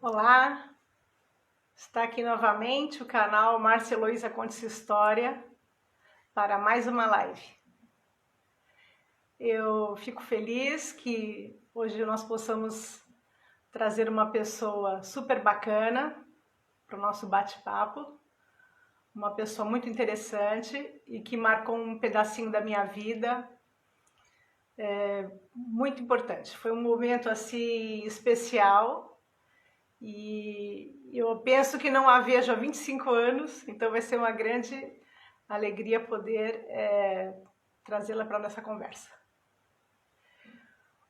Olá, está aqui novamente o canal Márcia Heloísa Conte Sua História para mais uma live. Eu fico feliz que hoje nós possamos trazer uma pessoa super bacana para o nosso bate-papo, uma pessoa muito interessante e que marcou um pedacinho da minha vida muito importante. Foi um momento assim especial. E eu penso que não a vejo há 25 anos, então vai ser uma grande alegria poder trazê-la para a nossa conversa.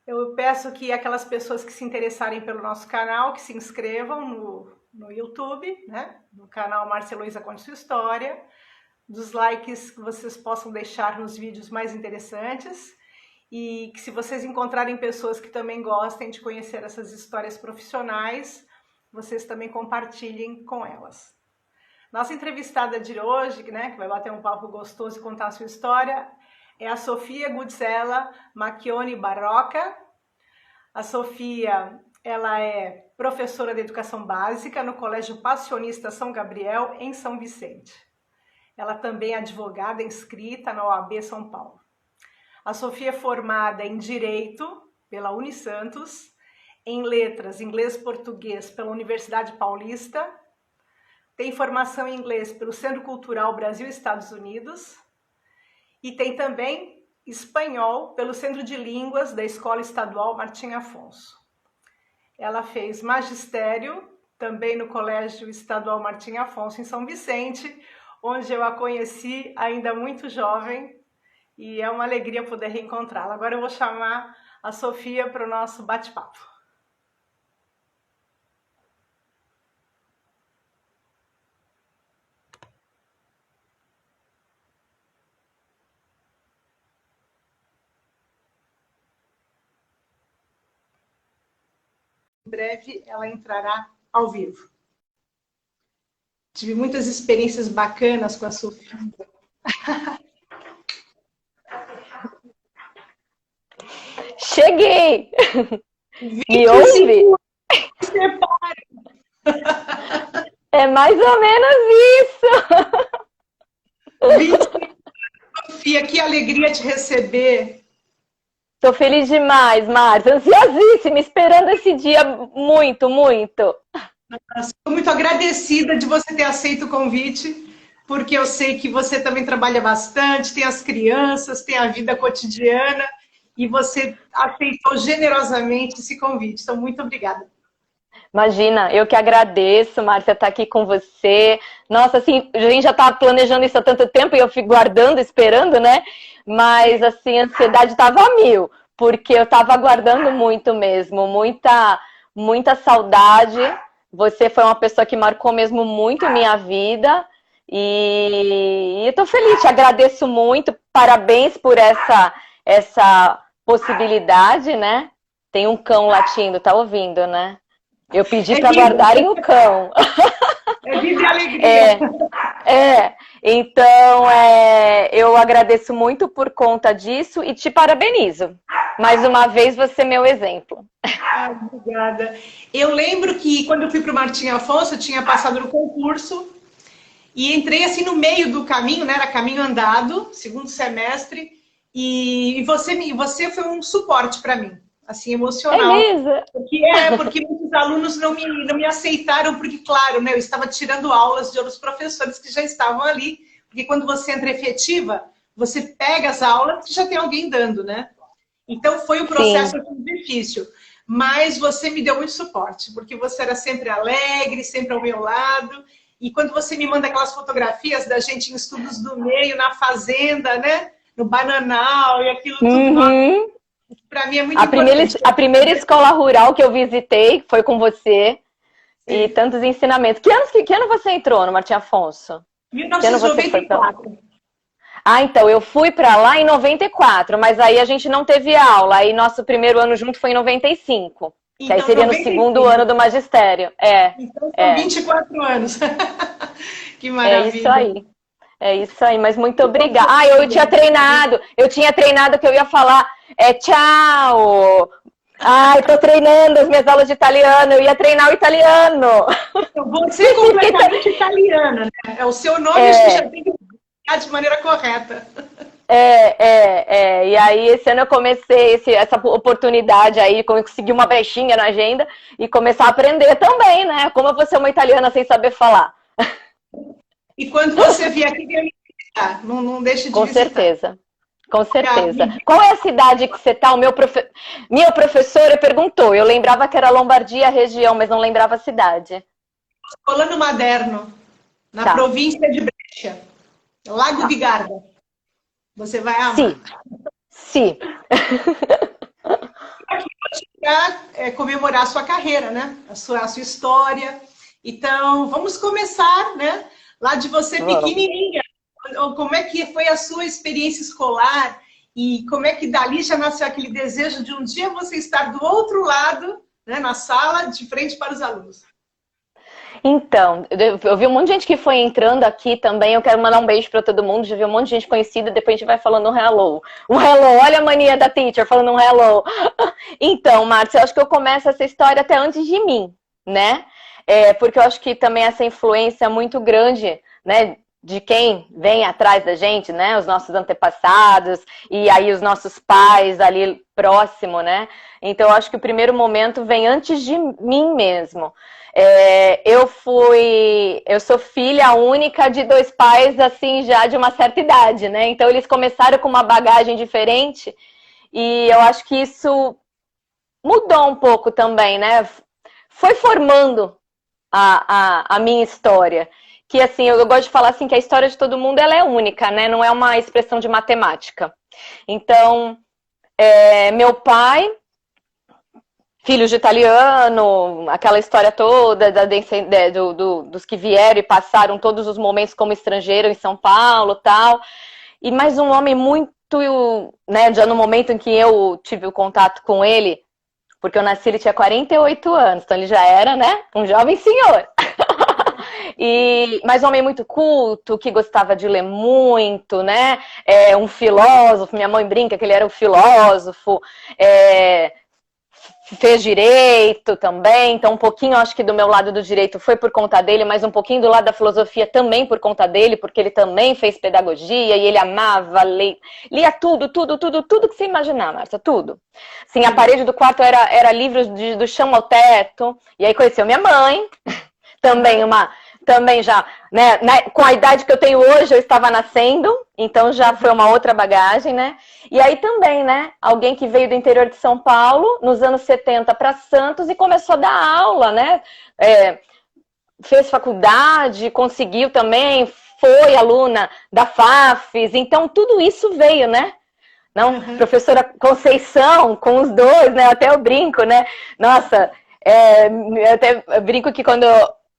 Eu peço que aquelas pessoas que se interessarem pelo nosso canal, que se inscrevam no YouTube, né? No canal Márcia Heloísa Conte Sua História, dos likes que vocês possam deixar nos vídeos mais interessantes e que se vocês encontrarem pessoas que também gostem de conhecer essas histórias profissionais, vocês também compartilhem com elas. Nossa entrevistada de hoje, né, que vai bater um papo gostoso e contar a sua história, é a Sofia Gutzella Macchioni Barroca. A Sofia, ela é professora de educação básica no Colégio Passionista São Gabriel, em São Vicente. Ela também é advogada inscrita na OAB São Paulo. A Sofia é formada em Direito pela Unisantos, em letras, inglês e português pela Universidade Paulista, tem formação em inglês pelo Centro Cultural Brasil e Estados Unidos e tem também espanhol pelo Centro de Línguas da Escola Estadual Martim Afonso. Ela fez magistério também no Colégio Estadual Martim Afonso em São Vicente, onde eu a conheci ainda muito jovem e é uma alegria poder reencontrá-la. Agora eu vou chamar a Sofia para o nosso bate-papo. Em breve ela entrará ao vivo. Tive muitas experiências bacanas com a Sofia. Cheguei! Me ouve? É mais ou menos isso! Sofia, que alegria te receber! Tô feliz demais, Márcia, ansiosíssima, esperando esse dia muito, muito. Estou muito agradecida de você ter aceito o convite, porque eu sei que você também trabalha bastante, tem as crianças, tem a vida cotidiana, e você aceitou generosamente esse convite. Então, muito obrigada. Imagina, eu que agradeço, Márcia, estar aqui com você. Nossa, assim, a gente já estava planejando isso há tanto tempo e eu fico guardando, esperando, né? Mas, assim, a ansiedade estava a mil, porque eu estava aguardando muito mesmo, muita saudade. Você foi uma pessoa que marcou mesmo muito minha vida e eu tô feliz, te agradeço muito, parabéns por essa possibilidade, né? Tem um cão latindo, tá ouvindo, né? Eu pedi para guardarem o cão. É vida e alegria. Então, eu agradeço muito por conta disso e te parabenizo. Mais uma vez, você é meu exemplo. Obrigada. Eu lembro que quando eu fui para o Martim Afonso, eu tinha passado no concurso e entrei assim no meio do caminho, né? Era caminho andado, segundo semestre, e você foi um suporte para mim, assim, emocional. É mesmo? Porque muitos alunos não me aceitaram, porque, claro, né, eu estava tirando aulas de outros professores que já estavam ali, porque quando você entra efetiva, você pega as aulas e já tem alguém dando, né? Então foi um processo difícil, mas você me deu muito suporte, porque você era sempre alegre, sempre ao meu lado, e quando você me manda aquelas fotografias da gente em estudos do meio, na fazenda, né? No bananal e aquilo tudo, para mim é muito importante. A primeira escola rural que eu visitei foi com você. Sim. E tantos ensinamentos. Que ano você entrou no Martim Afonso? 1994. Ah, então, eu fui para lá em 94, mas aí a gente não teve aula. Aí nosso primeiro ano junto foi em 95. Então, que aí seria 95. No segundo ano do magistério. Então são 24 anos. Que maravilha. É isso aí. É isso aí, mas muito obrigada. Eu tinha treinado que eu ia falar tchau, Ai, tô treinando as minhas aulas de italiano, eu ia treinar o italiano. Então, você é completamente italiana, né? É o seu nome, acho que já tem que ficar de maneira correta. E aí, esse ano eu comecei essa oportunidade aí, consegui uma brechinha na agenda e começar a aprender também, né? Como eu vou ser uma italiana sem saber falar. E quando você vier aqui, vem me visitar. Não deixe de Com visitar. certeza. Com certeza. Qual é a cidade que você está? Minha professora perguntou. Eu lembrava que era Lombardia, a região, mas não lembrava a cidade. Colano Maderno, na província de Brescia. Lago di Garda. Você vai amar. Sim. Aqui para comemorar a sua carreira, né? A sua história. Então, vamos começar, né? Lá de você pequenininha. Como é que foi a sua experiência escolar e como é que dali já nasceu aquele desejo de um dia você estar do outro lado, né, na sala, de frente para os alunos? Então, eu vi um monte de gente que foi entrando aqui também, eu quero mandar um beijo para todo mundo, já vi um monte de gente conhecida, depois a gente vai falando um hello. Um hello, olha a mania da teacher falando um hello. Então, Márcia, eu acho que eu começo essa história até antes de mim, né? Porque eu acho que também essa influência é muito grande, né? De quem vem atrás da gente, né? Os nossos antepassados e aí os nossos pais ali próximo, né? Então, eu acho que o primeiro momento vem antes de mim mesmo. Eu sou filha única de 2 pais, assim, já de uma certa idade, né? Então, eles começaram com uma bagagem diferente e eu acho que isso mudou um pouco também, né? Foi formando a minha história. Que, assim, eu gosto de falar assim que a história de todo mundo ela é única, né? Não é uma expressão de matemática. Então, meu pai, filho de italiano, aquela história toda dos que vieram e passaram todos os momentos como estrangeiro em São Paulo, tal. E mais um homem muito, né? Já no momento em que eu tive o contato com ele, porque eu nasci, ele tinha 48 anos, então ele já era, né? Um jovem senhor. Mas um homem muito culto, que gostava de ler muito, né? Um filósofo, minha mãe brinca que ele era um filósofo, fez direito também, então um pouquinho, acho que do meu lado do direito foi por conta dele, mas um pouquinho do lado da filosofia também por conta dele, porque ele também fez pedagogia e ele amava ler, lia tudo que você imaginar, Marcia, tudo. Sim, a parede do quarto era livros do chão ao teto, e aí conheceu minha mãe, também já, né, com a idade que eu tenho hoje, eu estava nascendo, então já foi uma outra bagagem, né? E aí também, né, alguém que veio do interior de São Paulo, nos anos 70 para Santos e começou a dar aula, né? Fez faculdade, conseguiu também, foi aluna da FAFES, então tudo isso veio, né? Não, professora Conceição, com os dois, né? Até eu brinco, né? Nossa, eu até brinco que quando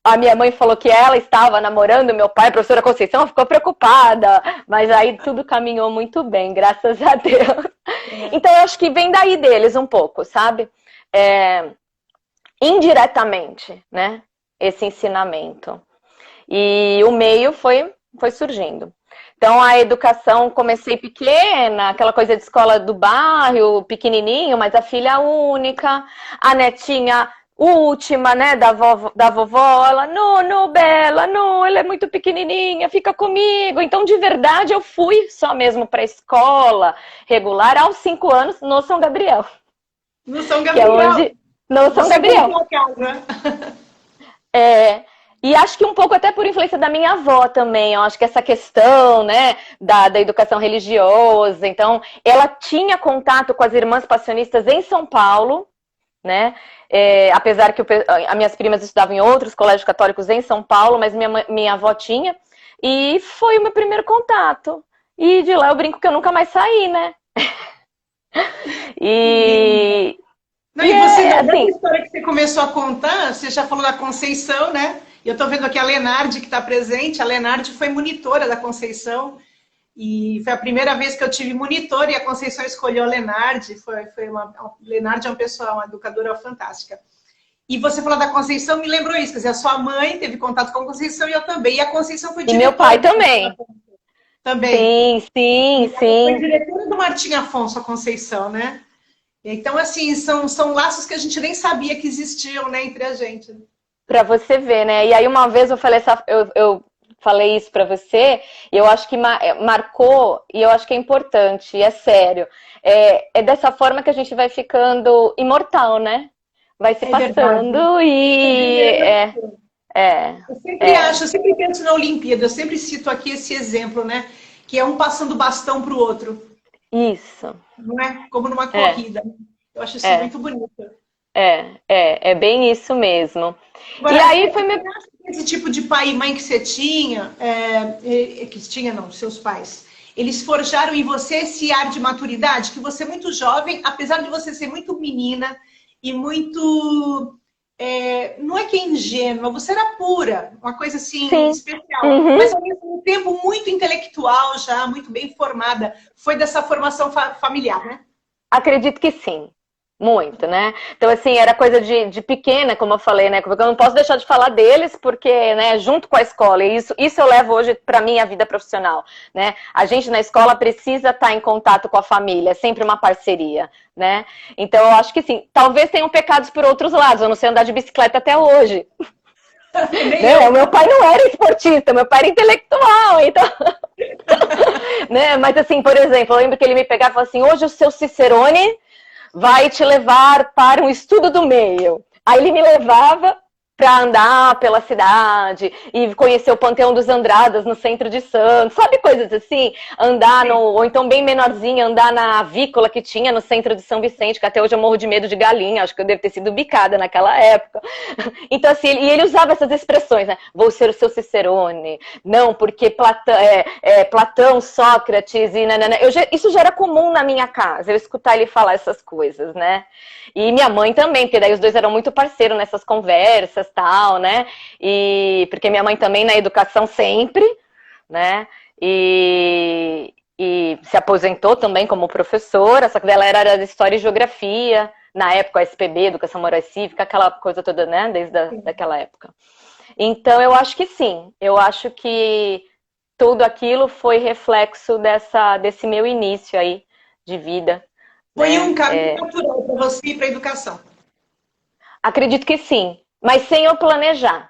a minha mãe falou que ela estava namorando meu pai, a professora Conceição, ficou preocupada, mas aí tudo caminhou muito bem, graças a Deus. Então, eu acho que vem daí deles um pouco, sabe? Indiretamente, né? Esse ensinamento. E o meio foi surgindo. Então, a educação, comecei pequena, aquela coisa de escola do bairro, pequenininho, mas a filha única, a netinha última, né, da vovó, ela, não, Bela, não, ela é muito pequenininha, fica comigo. Então, de verdade, eu fui só mesmo para a escola regular aos 5 anos no São Gabriel. No São Gabriel? No São Gabriel. E acho que um pouco até por influência da minha avó também, eu acho que essa questão, né, da educação religiosa, então, ela tinha contato com as irmãs passionistas em São Paulo, né, apesar que as minhas primas estudavam em outros colégios católicos em São Paulo, mas minha avó tinha, e foi o meu primeiro contato. E de lá eu brinco que eu nunca mais saí, né? Não, e você, assim, história que você começou a contar, você já falou da Conceição, né? E eu tô vendo aqui a Lenardi que está presente, a Lenardi foi monitora da Conceição, e foi a primeira vez que eu tive monitor e a Conceição escolheu a Lenardi. Lenardi é uma pessoa, uma educadora fantástica. E você falou da Conceição, me lembrou isso, quer dizer, a sua mãe teve contato com a Conceição e eu também. E a Conceição foi diretora. E meu pai também. Também. Sim. Foi diretora do Martim Afonso, a Conceição, né? Então, assim, são laços que a gente nem sabia que existiam, né, entre a gente. Pra você ver, né? E aí uma vez eu falei, eu falei isso pra você, e eu acho que marcou, e eu acho que é importante, e é sério. É dessa forma que a gente vai ficando imortal, né? Vai se É verdade. passando e é, Eu sempre é, acho, eu sempre penso na Olimpíada, eu sempre cito aqui esse exemplo, né? Que é um passando bastão para o outro, isso. não é? Como numa É, corrida. Eu acho isso é, muito bonito. é bem isso mesmo. E Agora, aí foi meu. você acha que esse tipo de pai e mãe que você tinha, que tinha não, seus pais, eles forjaram em você esse ar de maturidade, que você é muito jovem, apesar de você ser muito menina e muito, não é que é ingênua, você era pura, uma coisa assim Sim. especial, mas Uhum. ao mesmo tempo muito intelectual já, muito bem formada. Foi dessa formação familiar, né? Acredito que sim. Muito, né? Então, assim, era coisa de pequena, como eu falei, né? Porque eu não posso deixar de falar deles, porque, né, junto com a escola, e isso eu levo hoje para minha vida profissional, né? A gente na escola precisa estar em contato com a família, é sempre uma parceria, né? Então, eu acho que sim. Talvez tenham pecados por outros lados, eu não sei andar de bicicleta até hoje, Nem né? O eu. meu pai não era esportista, meu pai era intelectual, então, né? Mas, assim, por exemplo, eu lembro que ele me pegava e falava assim: hoje o seu Cicerone vai te levar para um estudo do meio. Aí ele me levava para andar pela cidade e conhecer o Panteão dos Andradas no centro de Santos, sabe, coisas assim? Andar no, ou então bem menorzinha, andar na avícola que tinha no centro de São Vicente, que até hoje eu morro de medo de galinha, acho que eu devo ter sido bicada naquela época. Então, assim, e ele usava essas expressões, né? Vou ser o seu Cicerone, não, porque Platão, Sócrates e nanana. Isso já era comum na minha casa, eu escutar ele falar essas coisas, né? E minha mãe também, porque daí os dois eram muito parceiros nessas conversas, tal, né? E porque minha mãe também na educação sempre, né? E se aposentou também como professora, só que dela era de História e Geografia, na época a SPB, Educação Moral e Cívica, aquela coisa toda, né? Desde daquela época. Então eu acho que sim, eu acho que tudo aquilo foi reflexo desse meu início aí de vida, Foi um né? caminho natural para você ir para a educação. Acredito que sim, mas sem eu planejar,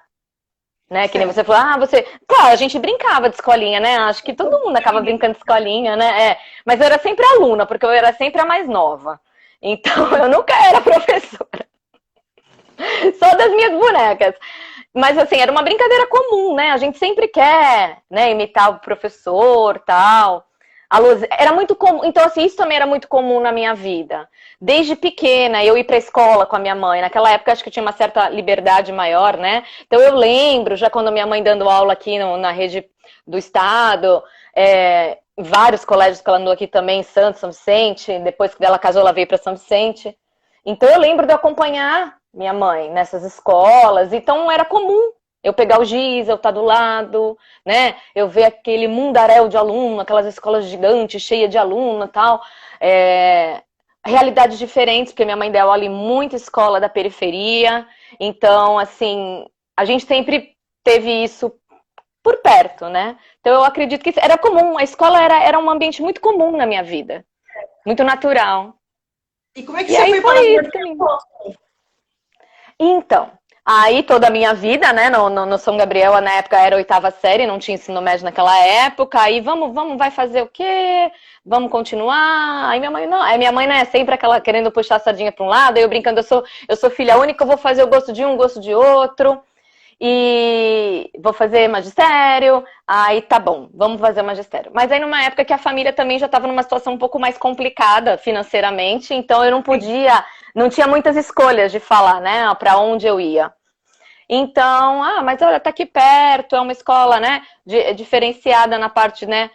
né? Que nem você Certo. falou, você. Claro, a gente brincava de escolinha, né? Acho que todo mundo acaba brincando de escolinha, né? Mas eu era sempre aluna, porque eu era sempre a mais nova. Então eu nunca era professora, só das minhas bonecas. Mas assim, era uma brincadeira comum, né? A gente sempre quer, né, imitar o professor, tal. Era muito comum. Então, assim, isso também era muito comum na minha vida. Desde pequena, eu ir pra escola com a minha mãe. Naquela época, acho que eu tinha uma certa liberdade maior, né? Então, eu lembro, já quando minha mãe dando aula aqui na rede do estado, vários colégios que ela andou aqui também, Santos, São Vicente. Depois que ela casou, ela veio para São Vicente. Então, eu lembro de acompanhar minha mãe nessas escolas. Então, era comum eu pegar o giz, eu estar do lado, né? Eu ver aquele mundaréu de aluno, aquelas escolas gigantes, cheias de aluno e tal. Realidades diferentes, porque minha mãe deu aula em muita escola da periferia. Então, assim, a gente sempre teve isso por perto, né? Então, eu acredito que era comum. A escola era um ambiente muito comum na minha vida. Muito natural. E como é que E você aí foi para foi a isso, caminho. Então, aí toda a minha vida, né, no São Gabriel, na época era oitava série, não tinha ensino médio naquela época, aí vamos, vai fazer o quê? Vamos continuar? Aí minha mãe, não, aí minha mãe, né, sempre aquela querendo puxar a sardinha para um lado, aí eu brincando, eu sou filha única, eu vou fazer o gosto de um, gosto de outro, e vou fazer magistério, aí tá bom, vamos fazer magistério. Mas aí numa época que a família também já estava numa situação um pouco mais complicada financeiramente, então eu não podia, não tinha muitas escolhas de falar, né, para onde eu ia. Então, mas olha, tá aqui perto, é uma escola, né, diferenciada na parte, né,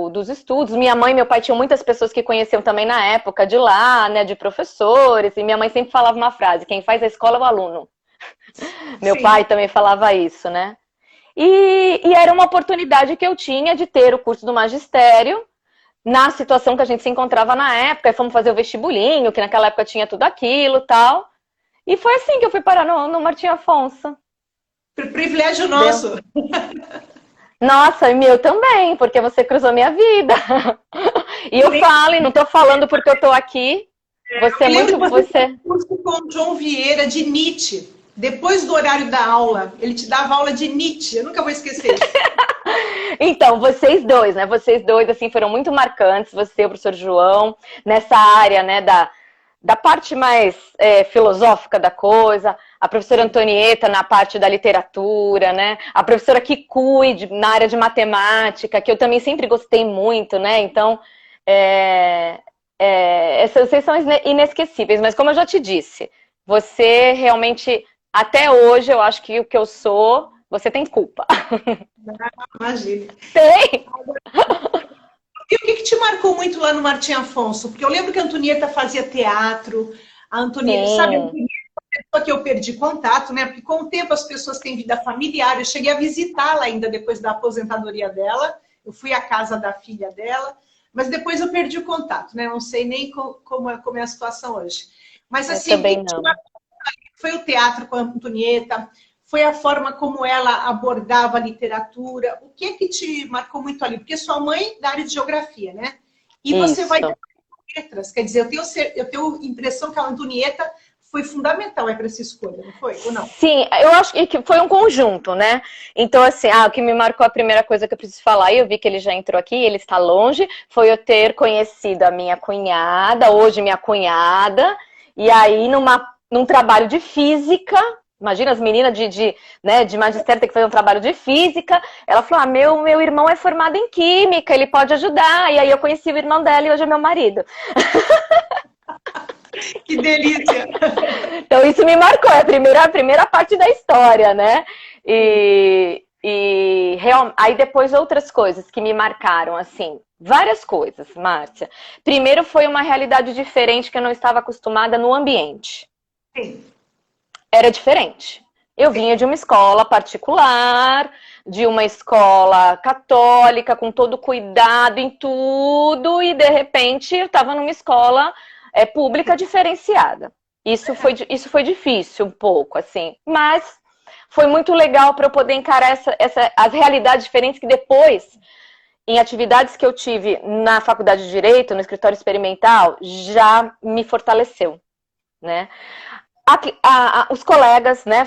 dos estudos. Minha mãe e meu pai tinham muitas pessoas que conheciam também na época de lá, né, de professores, e minha mãe sempre falava uma frase: quem faz a escola é o aluno. Meu pai Sim. também falava isso, né? E era uma oportunidade que eu tinha de ter o curso do magistério na situação que a gente se encontrava na época. E fomos fazer o vestibulinho, que naquela época tinha tudo aquilo e tal. E foi assim que eu fui parar no Martim Afonso. Privilégio Deu. nosso. Nossa, e meu também, porque você cruzou minha vida. E eu falo, e não tô falando porque eu tô aqui, Você é Eu lembro muito... que você Você... fez curso com o João Vieira de Nietzsche. Depois do horário da aula, ele te dava aula de Nietzsche. Eu nunca vou esquecer isso. Então, vocês dois, né? Vocês dois, assim, foram muito marcantes. Você e o professor João, nessa área, né, da parte mais filosófica da coisa. A professora Antonieta na parte da literatura, né? A professora Kikui na área de matemática, que eu também sempre gostei muito, né? Então, vocês são inesquecíveis. Mas como eu já te disse, você realmente, até hoje, eu acho que o que eu sou, você tem culpa. Imagina. Tem! E o que te marcou muito lá no Martim Afonso? Porque eu lembro que a Antonieta fazia teatro, a Antonieta, sabe, a Antonieta é uma pessoa que eu perdi contato, né? Porque com o tempo as pessoas têm vida familiar. Eu cheguei a visitá-la ainda depois da aposentadoria dela. Eu fui à casa da filha dela, mas depois eu perdi o contato, né? Não sei nem como é a situação hoje. Mas assim, também não. Foi o teatro com a Antonieta, foi a forma como ela abordava a literatura. O que é que te marcou muito ali? Porque sua mãe da área de geografia, né? E você vai dar letras. Quer dizer, eu tenho a impressão que a Antonieta foi fundamental para essa escolha, não foi? Ou não? Sim, eu acho que foi um conjunto, né? Então, assim, o que me marcou, a primeira coisa que eu preciso falar, e eu vi que ele já entrou aqui, ele está longe, foi eu ter conhecido a minha cunhada, hoje minha cunhada, e aí num trabalho de física. Imagina as meninas de magistério ter que fazer um trabalho de física. Ela falou, meu irmão é formado em química, ele pode ajudar. E aí eu conheci o irmão dela e hoje é meu marido. Que delícia! Então isso me marcou, é a primeira parte da história, né? Aí depois outras coisas que me marcaram, assim, várias coisas, Márcia. Primeiro foi uma realidade diferente que eu não estava acostumada no ambiente. Sim. Era diferente. Eu vinha de uma escola particular, de uma escola católica, com todo cuidado em tudo, e de repente eu estava numa escola pública diferenciada. Isso foi difícil um pouco, assim, mas foi muito legal para eu poder encarar as realidades diferentes que depois, em atividades que eu tive na faculdade de Direito, no escritório experimental, já me fortaleceu, né? Os colegas, né,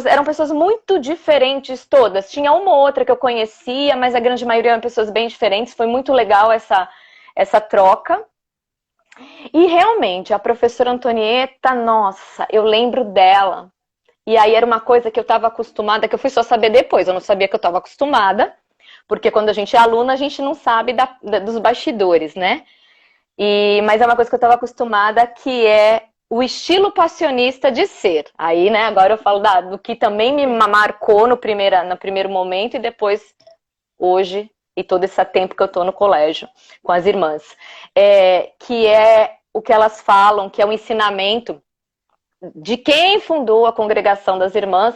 eram pessoas muito diferentes todas. Tinha uma ou outra que eu conhecia, mas a grande maioria eram pessoas bem diferentes. Foi muito legal essa troca. E realmente, a professora Antonieta, nossa, eu lembro dela. E aí era uma coisa que eu estava acostumada, que eu fui só saber depois. Eu não sabia que eu estava acostumada, porque quando a gente é aluna, a gente não sabe dos bastidores, né? Mas é uma coisa que eu estava acostumada, que é o estilo passionista de ser. Aí, né, agora eu falo do que também me marcou no primeiro momento e depois, hoje, e todo esse tempo que eu tô no colégio com as irmãs. Que é o que elas falam, que é o ensinamento de quem fundou a Congregação das Irmãs.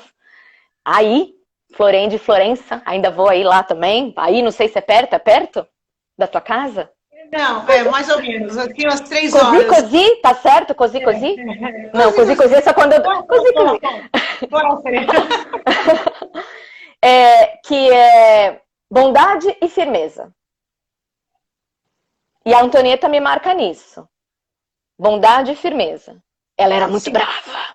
Aí, Florém de Florença, ainda vou aí lá também. Aí, não sei se é perto da tua casa? Não, mais ou menos. Aqui umas 3 horas. Cozi, tá certo? Cozi? Não, cozi é só quando eu... Cozi. Que é bondade e firmeza. E a Antonieta me marca nisso. Bondade e firmeza. Ela era muito brava.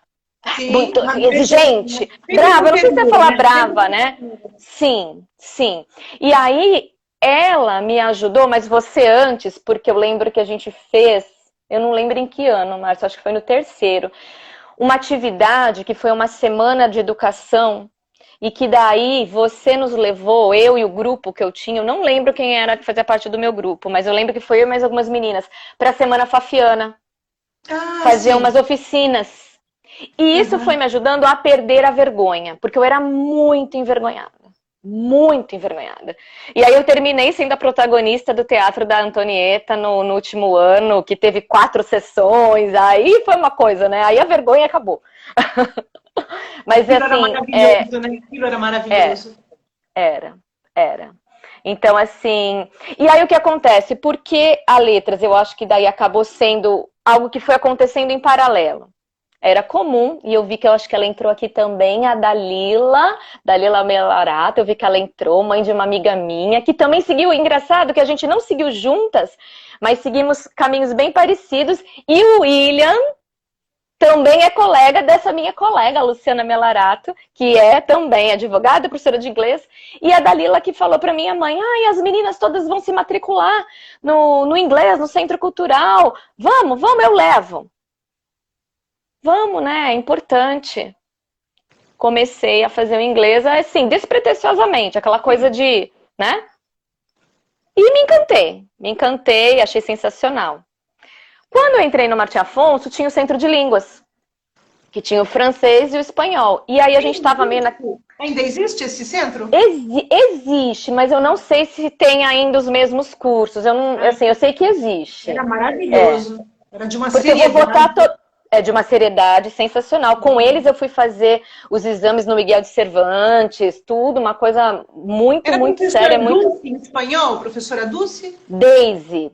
Sim, muito exigente. Brava, eu não sei se você falar brava, né? Sim. E aí... Ela me ajudou, mas você antes, porque eu lembro que a gente fez, eu não lembro em que ano, Márcio, acho que foi no 3º, uma atividade que foi uma semana de educação e que daí você nos levou, eu e o grupo que eu tinha, eu não lembro quem era que fazia parte do meu grupo, mas eu lembro que foi eu e mais algumas meninas, para a Semana Fafiana, fazer umas oficinas. E isso foi me ajudando a perder a vergonha, porque eu era muito envergonhada. Muito envergonhada. E aí eu terminei sendo a protagonista do teatro da Antonieta no último ano, que teve 4 sessões, aí foi uma coisa, né? Aí a vergonha acabou. Mas assim... Era maravilhoso, né? Aquilo era maravilhoso. Era. Então, assim... E aí o que acontece? Porque a Letras, eu acho que daí acabou sendo algo que foi acontecendo em paralelo. era comum, e eu vi que eu acho que ela entrou aqui também, a Dalila Melarato, eu vi que ela entrou, mãe de uma amiga minha, que também seguiu, engraçado que a gente não seguiu juntas, mas seguimos caminhos bem parecidos, e o William também é colega dessa minha colega, a Luciana Melarato, que é também advogada, professora de inglês, e a Dalila que falou para minha mãe, ai, as meninas todas vão se matricular no inglês, no centro cultural, vamos, eu levo. Vamos, né, é importante. Comecei a fazer o inglês, assim, despretensiosamente, aquela coisa de, né? E me encantei, achei sensacional. Quando eu entrei no Martim Afonso, tinha o centro de línguas, que tinha o francês e o espanhol. E aí a gente estava meio na... Ainda existe esse centro? Existe, mas eu não sei se tem ainda os mesmos cursos. Eu não, assim, eu sei que existe. Era maravilhoso. Era de uma porque eu vou votar de uma seriedade sensacional. Com eles eu fui fazer os exames no Miguel de Cervantes, tudo, uma coisa muito, era muito séria. Dulce, em espanhol, professora Dulce? Daisy.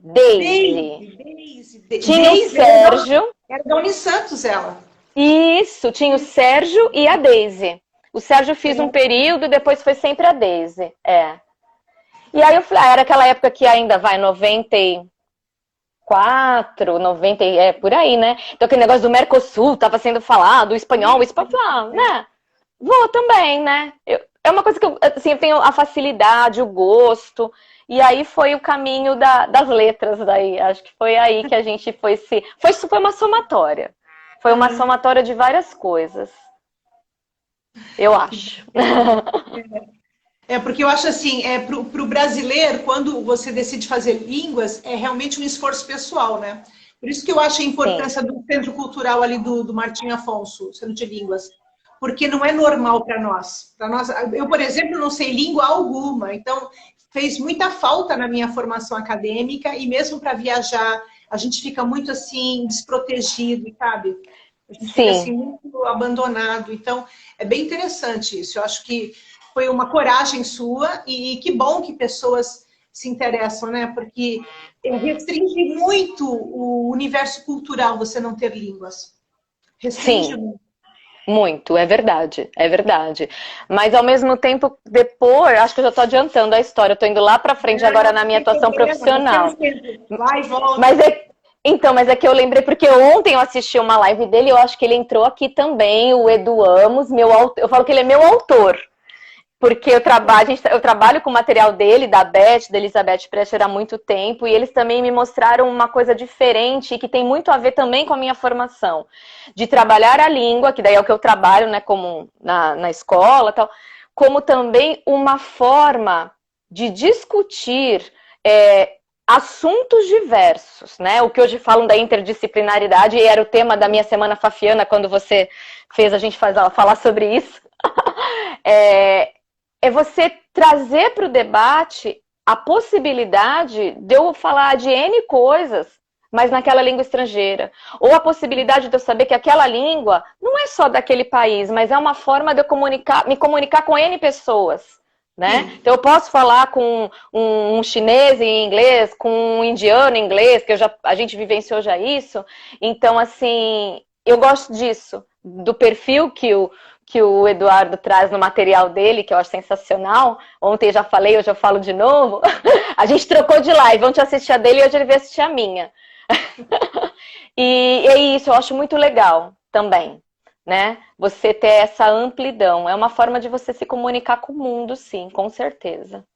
Tinha o Sérgio. Era da Unisantos, ela. Isso, tinha o Sérgio e a Daisy. O Sérgio fiz um período, depois foi sempre a Daisy. E aí eu falei, era aquela época que ainda vai 94, 90, por aí, né? Então aquele negócio do Mercosul tava sendo falado, o espanhol, né? Vou também, né? É uma coisa que eu tenho a facilidade, o gosto. E aí foi o caminho das letras daí. Acho que foi aí que a gente foi uma somatória. Foi uma somatória de várias coisas. Eu acho. Porque eu acho assim, pro brasileiro, quando você decide fazer línguas, é realmente um esforço pessoal, né? Por isso que eu acho a importância do Centro Cultural ali do Martim Afonso, Centro de Línguas. Porque não é normal para nós. Eu, por exemplo, não sei língua alguma, então fez muita falta na minha formação acadêmica e mesmo para viajar, a gente fica muito assim, desprotegido, sabe? A gente fica assim, muito abandonado. Então, é bem interessante isso. Eu acho que foi uma coragem sua e que bom que pessoas se interessam, né? Porque restringe muito o universo cultural você não ter línguas. Restringe muito. Muito, é verdade. Mas ao mesmo tempo, depois, acho que eu já estou adiantando a história, eu estou indo lá para frente agora na minha atuação profissional. Vai e volta. Mas é que eu lembrei, porque ontem eu assisti uma live dele, eu acho que ele entrou aqui também, o Edu Amos, eu falo que ele é meu autor. Porque eu trabalho com o material dele, da Elizabeth Prechter, há muito tempo, e eles também me mostraram uma coisa diferente e que tem muito a ver também com a minha formação. De trabalhar a língua, que daí é o que eu trabalho, né, como na escola, tal, como também uma forma de discutir assuntos diversos, né? O que hoje falam da interdisciplinaridade, e era o tema da minha Semana Fafiana, quando você fez a gente falar sobre isso. É você trazer para o debate a possibilidade de eu falar de N coisas, mas naquela língua estrangeira. Ou a possibilidade de eu saber que aquela língua não é só daquele país, mas é uma forma de eu me comunicar com N pessoas. Né? Então eu posso falar com um chinês em inglês, com um indiano em inglês, que a gente vivenciou já isso. Então, assim, eu gosto disso, do perfil que o Eduardo traz no material dele, que eu acho sensacional. Ontem eu já falei, hoje eu falo de novo. A gente trocou de live, ontem eu assisti a dele e hoje ele veio assistir a minha. E é isso, eu acho muito legal também, né? Você ter essa amplidão. É uma forma de você se comunicar com o mundo, sim, com certeza.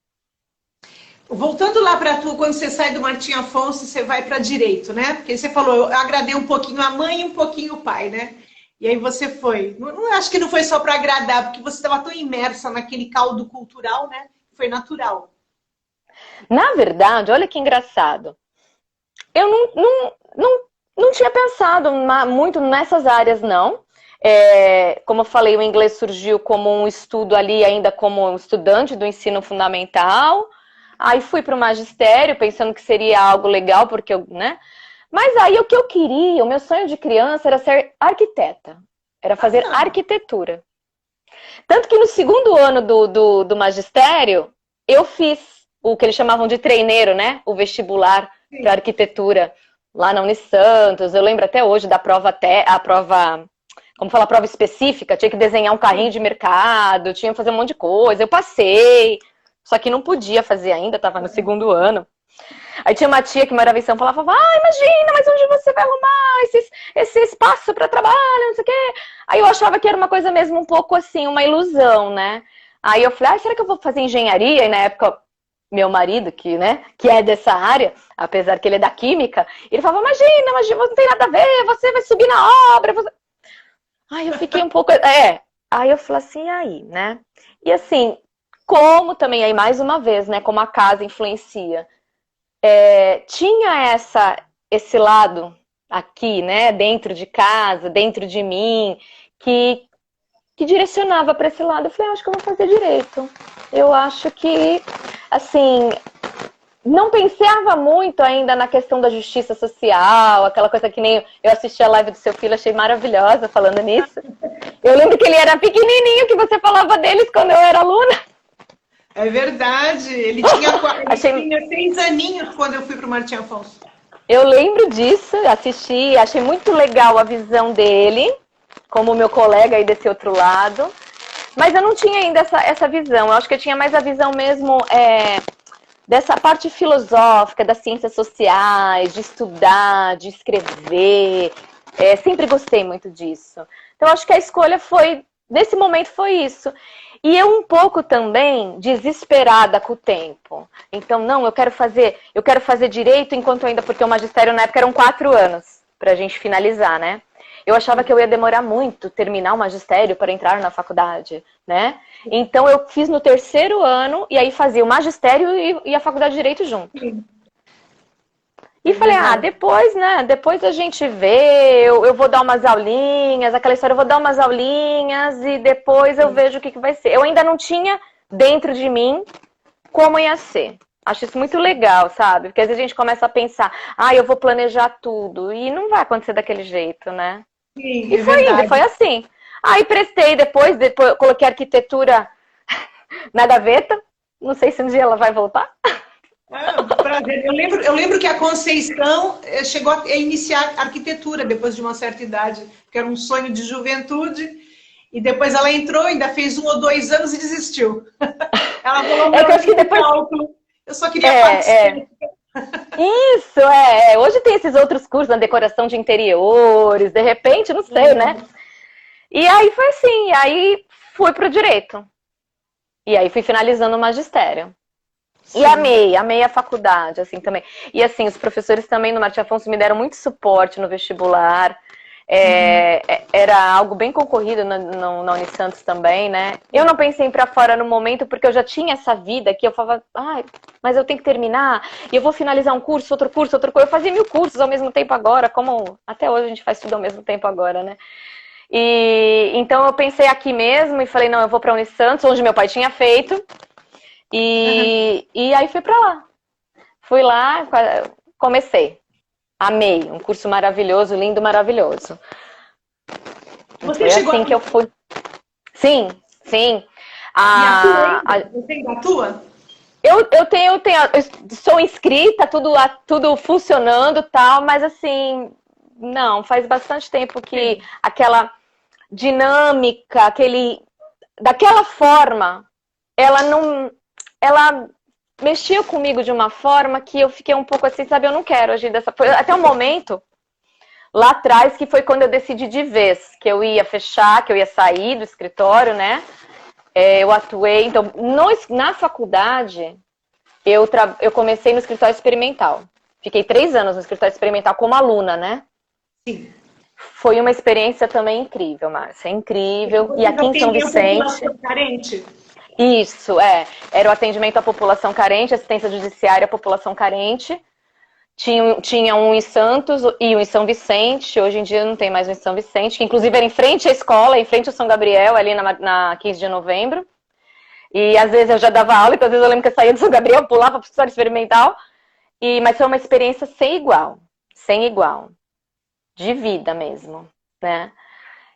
Voltando lá para tu, quando você sai do Martim Afonso, você vai para direito, né? Porque você falou, eu agradei um pouquinho a mãe e um pouquinho o pai, né? E aí você foi. Não acho que não foi só para agradar, porque você estava tão imersa naquele caldo cultural, né? Foi natural. Na verdade, olha que engraçado. Eu não tinha pensado muito nessas áreas, não. Como eu falei, o inglês surgiu como um estudo ali, ainda como estudante do ensino fundamental. Aí fui para o magistério, pensando que seria algo legal, porque né? Mas aí o que eu queria, o meu sonho de criança era ser arquiteta. Era fazer arquitetura. Tanto que no segundo ano do magistério, eu fiz o que eles chamavam de treineiro, né? O vestibular para arquitetura, lá na Unisantos. Eu lembro até hoje da prova como falar, prova específica, tinha que desenhar um carrinho de mercado, tinha que fazer um monte de coisa. Eu passei, só que não podia fazer ainda, estava no segundo ano. Aí tinha uma tia que morava em São Paulo, ela falava, imagina, mas onde você vai arrumar esse espaço para trabalho, não sei o quê. Aí eu achava que era uma coisa mesmo um pouco assim, uma ilusão, né? Aí eu falei, será que eu vou fazer engenharia? E na época, meu marido, que é dessa área, apesar que ele é da química, ele falava, imagina, não tem nada a ver, você vai subir na obra. Aí eu fiquei um pouco... Aí eu falei assim, aí, né? E assim, como também, aí mais uma vez, né, como a casa influencia, tinha esse lado aqui, né, dentro de casa, dentro de mim, que direcionava para esse lado. Eu falei, acho que eu vou fazer direito. Eu acho que, assim, não pensava muito ainda na questão da justiça social, aquela coisa que nem eu assisti a live do seu filho, achei maravilhosa falando nisso. Eu lembro que ele era pequenininho, que você falava deles quando eu era aluna. É verdade, ele tinha 6 aninhos quando eu fui para o Martim Afonso. Eu lembro disso, assisti, achei muito legal a visão dele, como meu colega aí desse outro lado. Mas eu não tinha ainda essa visão, eu acho que eu tinha mais a visão mesmo dessa parte filosófica, das ciências sociais, de estudar, de escrever. Sempre gostei muito disso. Então acho que a escolha nesse momento foi isso. E eu um pouco também desesperada com o tempo. Então, não, eu quero fazer direito enquanto ainda, porque o magistério na época eram 4 anos pra gente finalizar, né? Eu achava que eu ia demorar muito terminar o magistério para entrar na faculdade, né? Então eu fiz no 3º ano e aí fazia o magistério e a faculdade de direito junto. E falei, depois, né? Depois a gente vê, eu vou dar umas aulinhas, aquela história, eu vou dar umas aulinhas e depois eu vejo o que vai ser. Eu ainda não tinha dentro de mim como ia ser. Acho isso muito legal, sabe? Porque às vezes a gente começa a pensar, eu vou planejar tudo. E não vai acontecer daquele jeito, né? Sim, e foi indo, foi assim. Aí prestei depois coloquei arquitetura na gaveta. Não sei se um dia ela vai voltar. Prazer. Eu lembro que a Conceição chegou a iniciar arquitetura depois de uma certa idade, que era um sonho de juventude, e depois ela entrou, ainda fez 1 ou 2 anos e desistiu. Ela falou, que eu acho que depois... eu só queria participar. Isso, hoje tem esses outros cursos na decoração de interiores, de repente, não sei, né? E aí foi assim, aí fui pro direito. E aí fui finalizando o magistério. Sim. E amei a faculdade, assim, também. E assim, os professores também no Martim Afonso me deram muito suporte no vestibular. Era algo bem concorrido na Unisantos também, né? Eu não pensei em ir pra fora no momento, porque eu já tinha essa vida que eu falava, mas eu tenho que terminar, e eu vou finalizar um curso, outro curso. Eu fazia 1000 cursos ao mesmo tempo agora, como até hoje a gente faz tudo ao mesmo tempo agora, né? E então eu pensei aqui mesmo e falei, não, eu vou pra Unisantos, onde meu pai tinha feito, e aí fui pra lá. Fui lá, comecei. Amei, um curso maravilhoso, lindo, maravilhoso. Você chegou assim que eu fui. Sim. Você ainda atua? Eu sou inscrita, tudo funcionando e tal, mas assim, não, faz bastante tempo que aquela dinâmica, daquela forma, ela mexeu comigo de uma forma que eu fiquei um pouco assim, sabe, eu não quero agir dessa forma. Até o momento, lá atrás, que foi quando eu decidi de vez que eu ia fechar, que eu ia sair do escritório, né? Eu atuei, então, na faculdade, eu comecei no escritório experimental. Fiquei 3 anos no escritório experimental como aluna, né? Sim. Foi uma experiência também incrível, Márcia, incrível. E aqui em São Vicente... Carente. Isso, era o atendimento à população carente, assistência judiciária à população carente. Tinha um em Santos e um em São Vicente. Hoje em dia não tem mais um em São Vicente, que inclusive era em frente à escola, em frente ao São Gabriel, ali na 15 de novembro. E às vezes eu já dava aula, então às vezes eu lembro que eu saía do São Gabriel, pulava para o escritório experimental. Mas foi uma experiência sem igual, de vida mesmo, né?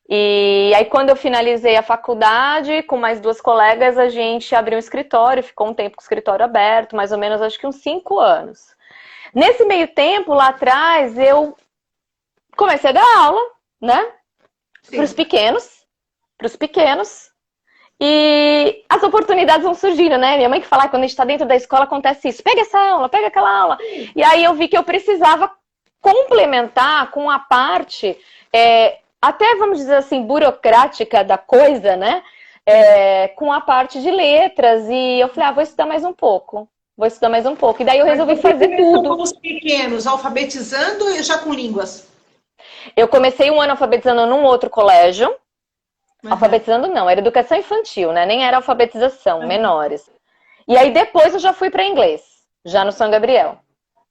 E aí quando eu finalizei a faculdade, com mais 2 colegas, a gente abriu um escritório, ficou um tempo com o escritório aberto, mais ou menos acho que uns 5 anos. Nesse meio tempo, lá atrás, eu comecei a dar aula, né? para os pequenos. E as oportunidades vão surgindo, né? Minha mãe que fala que quando a gente está dentro da escola acontece isso. Pega essa aula, pega aquela aula. E aí eu vi que eu precisava complementar com a parte, até vamos dizer assim, burocrática da coisa, né? Com a parte de letras. E eu falei, vou estudar mais um pouco. E daí eu resolvi fazer tudo. Com os pequenos, alfabetizando e já com línguas? Eu comecei um ano alfabetizando num outro colégio. Alfabetizando não, era educação infantil, né? Nem era alfabetização, menores. E aí depois eu já fui para inglês, já no São Gabriel.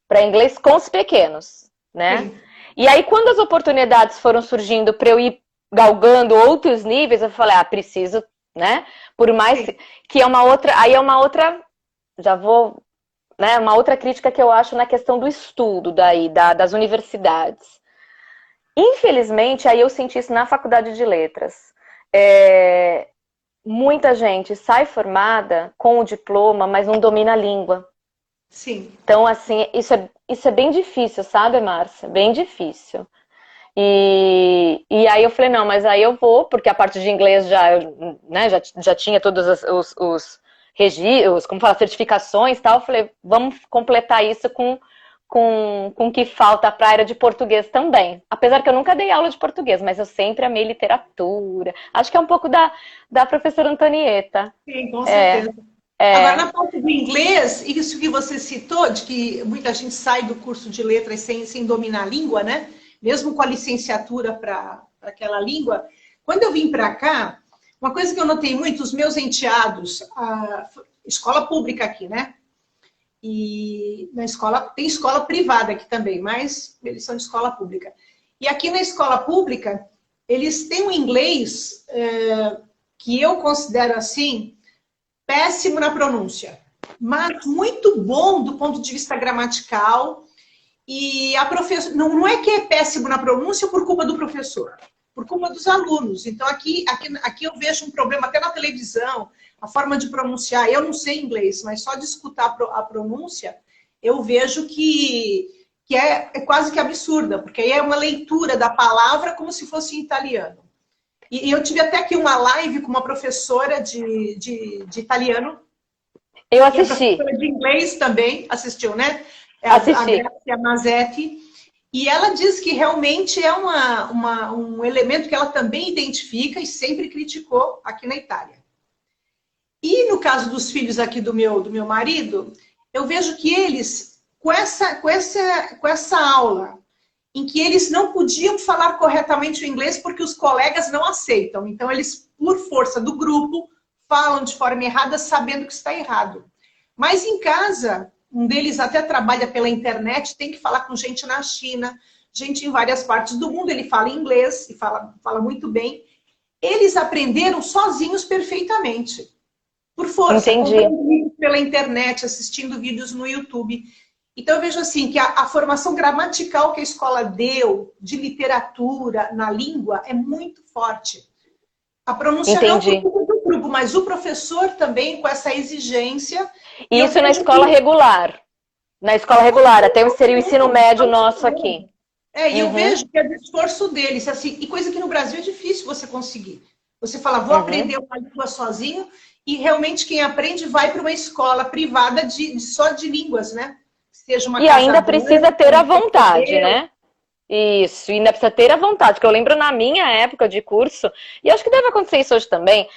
Para inglês com os pequenos, né? Sim. E aí quando as oportunidades foram surgindo para eu ir galgando outros níveis, eu falei, preciso, né? Por mais que é uma outra, já vou, né? Uma outra crítica que eu acho na questão do estudo das universidades. Infelizmente, aí eu senti isso na faculdade de letras. Muita gente sai formada com o diploma, mas não domina a língua. Sim. Então, assim, isso é bem difícil, sabe, Márcia? Bem difícil. E aí eu falei, não, mas aí eu vou, porque a parte de inglês já tinha todos os registros, como fala, certificações e tal. Eu falei, vamos completar isso com o que falta para a área de português também. Apesar que eu nunca dei aula de português, mas eu sempre amei literatura. Acho que é um pouco da professora Antonieta. Sim, com certeza. Agora, na parte do inglês, isso que você citou, de que muita gente sai do curso de letras sem dominar a língua, né? Mesmo com a licenciatura para aquela língua. Quando eu vim para cá, uma coisa que eu notei muito, os meus enteados, escola pública aqui, né? E na escola, tem escola privada aqui também, mas eles são de escola pública. E aqui na escola pública, eles têm um inglês que eu considero assim, péssimo na pronúncia, mas muito bom do ponto de vista gramatical. E a professora, não é que é péssimo na pronúncia por culpa do professor, por culpa dos alunos. Então aqui eu vejo um problema até na televisão, a forma de pronunciar. Eu não sei inglês, mas só de escutar a pronúncia, eu vejo que é quase que absurda, porque aí é uma leitura da palavra como se fosse em italiano. E eu tive até aqui uma live com uma professora de italiano. Eu assisti. Professora de inglês também, assistiu, né? Assisti. A Grazia Mazetti. E ela diz que realmente é um elemento que ela também identifica e sempre criticou aqui na Itália. E no caso dos filhos aqui do meu marido, eu vejo que eles, com essa aula, em que eles não podiam falar corretamente o inglês porque os colegas não aceitam. Então, eles, por força do grupo, falam de forma errada, sabendo que está errado. Mas em casa, um deles até trabalha pela internet, tem que falar com gente na China, gente em várias partes do mundo, ele fala inglês e fala muito bem. Eles aprenderam sozinhos perfeitamente. Por força, pela internet, assistindo vídeos no YouTube. Então eu vejo assim, que a formação gramatical que a escola deu, de literatura, na língua, é muito forte. A pronúncia não por culpa do grupo, mas o professor também com essa exigência. Isso na escola regular. Na escola regular, até seria o ensino médio nosso aqui. E eu vejo que é do esforço deles, assim, e coisa que no Brasil é difícil você conseguir. Você fala, vou aprender uma língua sozinho, e realmente quem aprende vai para uma escola privada só de línguas, né? Seja uma e ainda precisa ter a vontade, né? Isso, e ainda precisa ter a vontade, porque eu lembro na minha época de curso, e acho que deve acontecer isso hoje também,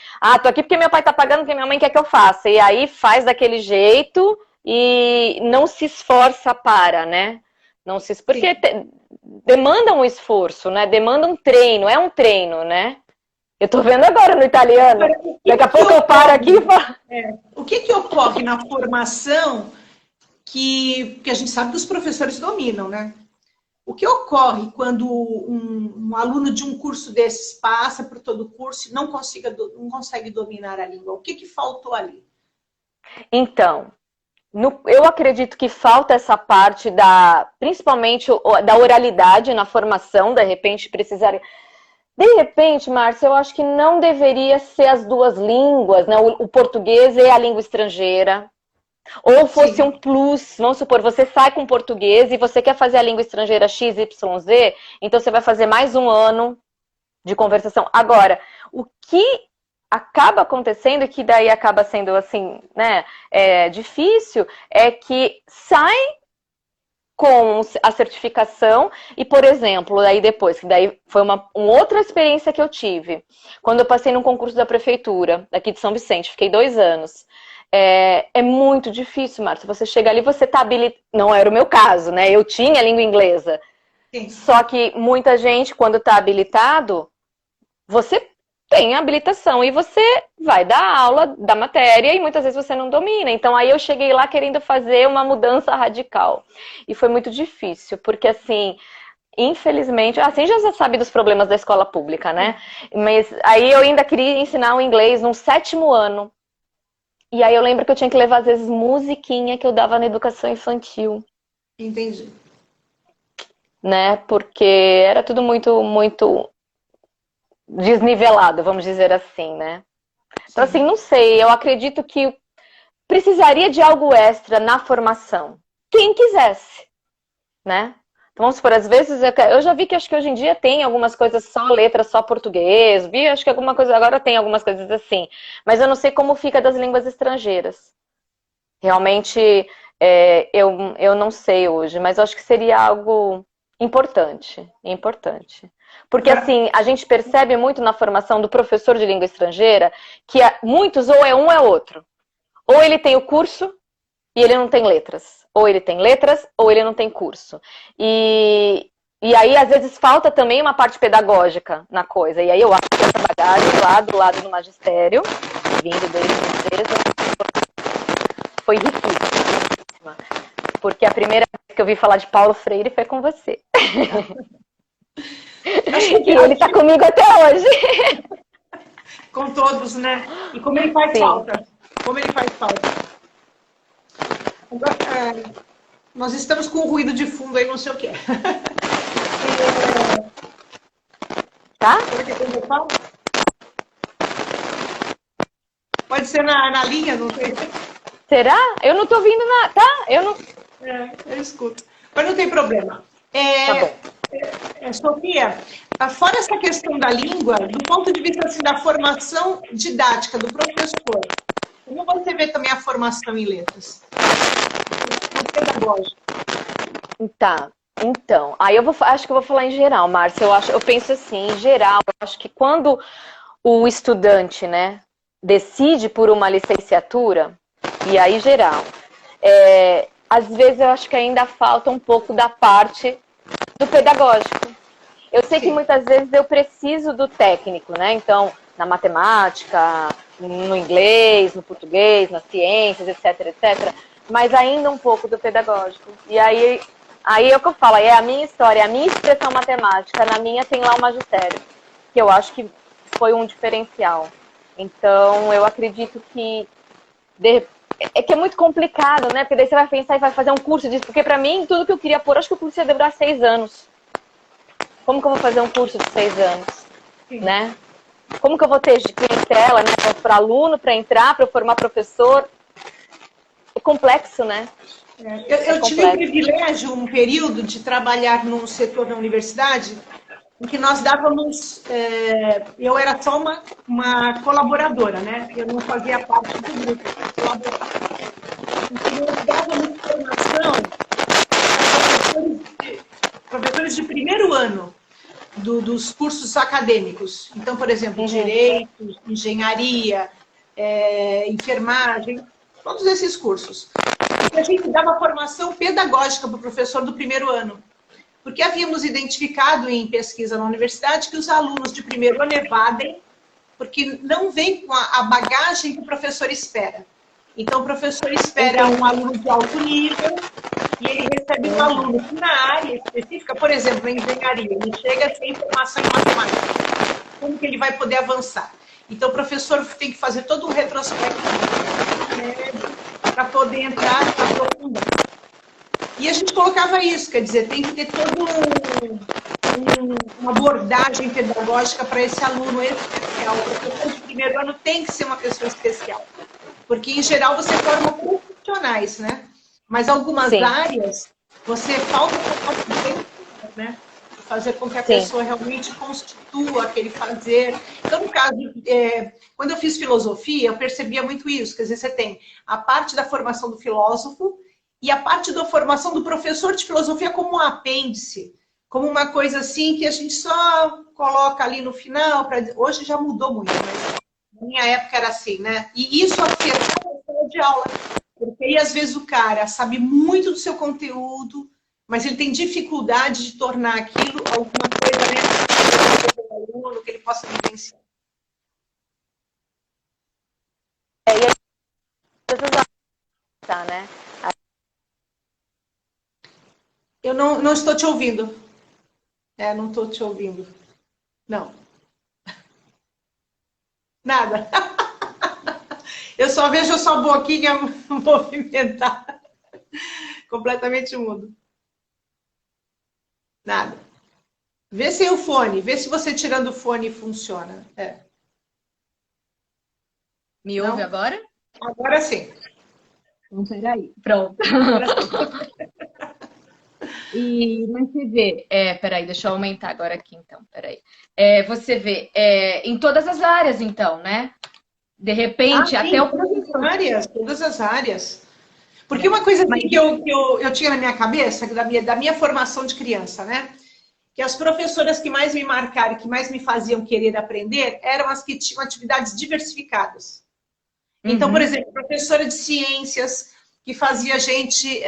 tô aqui porque meu pai tá pagando, porque minha mãe quer que eu faça, e aí faz daquele jeito e não se esforça para, né? Não se porque demanda um esforço, né? Demanda um treino, é um treino, né? Eu tô vendo agora no italiano, daqui a pouco eu paro aqui e falo... O que ocorre na formação que a gente sabe que os professores dominam, né? O que ocorre quando um aluno de um curso desses passa por todo o curso e não consegue dominar a língua? O que faltou ali? Então, eu acredito que falta essa parte principalmente da oralidade na formação, de repente precisaria... De repente, Márcia, eu acho que não deveria ser as duas línguas, né? O português e a língua estrangeira. Ou fosse um plus, vamos supor, você sai com português e você quer fazer a língua estrangeira XYZ, então você vai fazer mais um ano de conversação. Agora, o que acaba acontecendo, e que daí acaba sendo assim, né, difícil, é que sai com a certificação e, por exemplo, daí depois, que daí foi uma outra experiência que eu tive, quando eu passei num concurso da prefeitura, daqui de São Vicente, fiquei 2 anos. É muito difícil, Márcia, você chega ali, você tá habilitado, não era o meu caso, né, eu tinha língua inglesa, Sim. só que muita gente, quando tá habilitado, você tem habilitação e você vai dar aula da matéria e muitas vezes você não domina. Então aí eu cheguei lá querendo fazer uma mudança radical. E foi muito difícil, porque assim, infelizmente, assim já sabe dos problemas da escola pública, né? Mas aí eu ainda queria ensinar o inglês no 7º ano. E aí eu lembro que eu tinha que levar às vezes musiquinha que eu dava na educação infantil. Entendi. Né? Porque era tudo muito desnivelado, vamos dizer assim, né? Então, assim, não sei, eu acredito que precisaria de algo extra na formação. Quem quisesse, né? Então, vamos supor, às vezes, eu já vi que acho que hoje em dia tem algumas coisas só letras, só português, vi, acho que alguma coisa, agora tem algumas coisas assim, mas eu não sei como fica das línguas estrangeiras. Realmente, eu não sei hoje, mas eu acho que seria algo importante, importante. Porque, assim, a gente percebe muito na formação do professor de língua estrangeira que muitos ou é um ou é outro. Ou ele tem o curso e ele não tem letras. Ou ele tem letras ou ele não tem curso. E aí, às vezes, falta também uma parte pedagógica na coisa. E aí eu acho que essa bagagem lá do lado do magistério, vindo desde a empresa, foi riquíssima. Porque a primeira vez que eu vi falar de Paulo Freire foi com você. E ele tá comigo até hoje. Com todos, né? E como ele faz falta. Como ele faz falta. Agora, nós estamos com um ruído de fundo aí, não sei o que é. Tá? Pode ser na linha, não sei. Será? Eu não tô ouvindo nada, tá? Eu não... eu escuto. Mas não tem problema. Tá bom. Sofia, fora essa questão da língua, do ponto de vista assim, da formação didática do professor, como você vê também a formação em letras? Pedagógica. Tá. Então, aí acho que eu vou falar em geral, Márcia. Eu penso assim, em geral, eu acho que quando o estudante, né, decide por uma licenciatura, e aí geral, às vezes eu acho que ainda falta um pouco da parte do pedagógico. Eu sei que muitas vezes eu preciso do técnico, né? Então, na matemática, no inglês, no português, nas ciências, etc, etc. Mas ainda um pouco do pedagógico. E aí é o que eu falo, é a minha história, é a minha expressão matemática. Na minha tem lá o magistério, que eu acho que foi um diferencial. Então, eu acredito que é muito complicado, né? Porque daí você vai pensar e vai fazer um curso disso. Porque pra mim, tudo que eu queria pôr, acho que o curso ia durar 6 anos. Como que eu vou fazer um curso de 6 anos? Né? Como que eu vou ter clientela, né? Para aluno, para entrar, para formar professor? É complexo, né? Eu tive o privilégio, um período, de trabalhar num setor da universidade em que nós dávamos... eu era só uma colaboradora, né? Eu não fazia parte do grupo. Então, nós dávamos formação para professores de primeiro ano dos cursos acadêmicos. Então, por exemplo, direito, engenharia, enfermagem, todos esses cursos. E a gente dava formação pedagógica para o professor do primeiro ano. Porque havíamos identificado em pesquisa na universidade que os alunos de primeiro ano evadem, porque não vem com a bagagem que o professor espera. Então, o professor espera um aluno de alto nível e ele recebe um aluno que na área específica, por exemplo, em engenharia, ele chega sem formação em matemática. Como que ele vai poder avançar? Então, o professor tem que fazer todo um retrospecto para poder entrar e aprofundar. E a gente colocava isso, quer dizer, tem que ter toda uma abordagem pedagógica para esse aluno especial. O professor de primeiro ano tem que ser uma pessoa especial. Porque, em geral, você forma profissionais, né? Mas algumas áreas, você falta capacidade, né? fazer com que a Sim. pessoa realmente constitua aquele fazer. Então, no caso, quando eu fiz filosofia, eu percebia muito isso. Quer dizer, você tem a parte da formação do filósofo e a parte da formação do professor de filosofia como um apêndice, como uma coisa assim que a gente só coloca ali no final. Hoje já mudou muito, mas na minha época era assim, né? E isso afetava a sala de aula. Porque aí, às vezes, o cara sabe muito do seu conteúdo, mas ele tem dificuldade de tornar aquilo alguma coisa, né, para o aluno, que ele possa vivenciar. E aí, tá, né? Eu não estou te ouvindo. Não estou te ouvindo. Não. Nada. Eu só vejo a sua boquinha movimentar. Completamente mudo. Nada. Vê sem o fone. Vê se você tirando o fone funciona. Me Não? ouve agora? Agora sim. Então, peraí. Pronto. Mas você vê, peraí, deixa eu aumentar agora aqui, então, peraí. Você vê, em todas as áreas, então, né? De repente, sim, até o todas as áreas. Porque uma coisa que eu tinha na minha cabeça, da minha formação de criança, né? Que as professoras que mais me marcaram, que mais me faziam querer aprender, eram as que tinham atividades diversificadas. Então, por exemplo, professora de ciências, que fazia a gente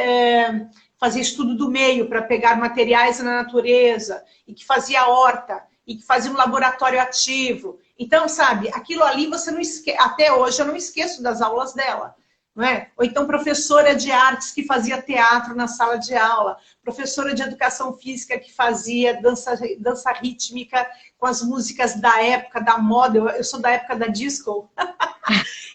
fazer estudo do meio para pegar materiais na natureza, e que fazia horta, e que fazia um laboratório ativo. Então, sabe, aquilo ali você não esquece. Até hoje eu não esqueço das aulas dela. Não é? Ou então professora de artes que fazia teatro na sala de aula, professora de educação física que fazia dança rítmica com as músicas da época, da moda. Eu sou da época da disco.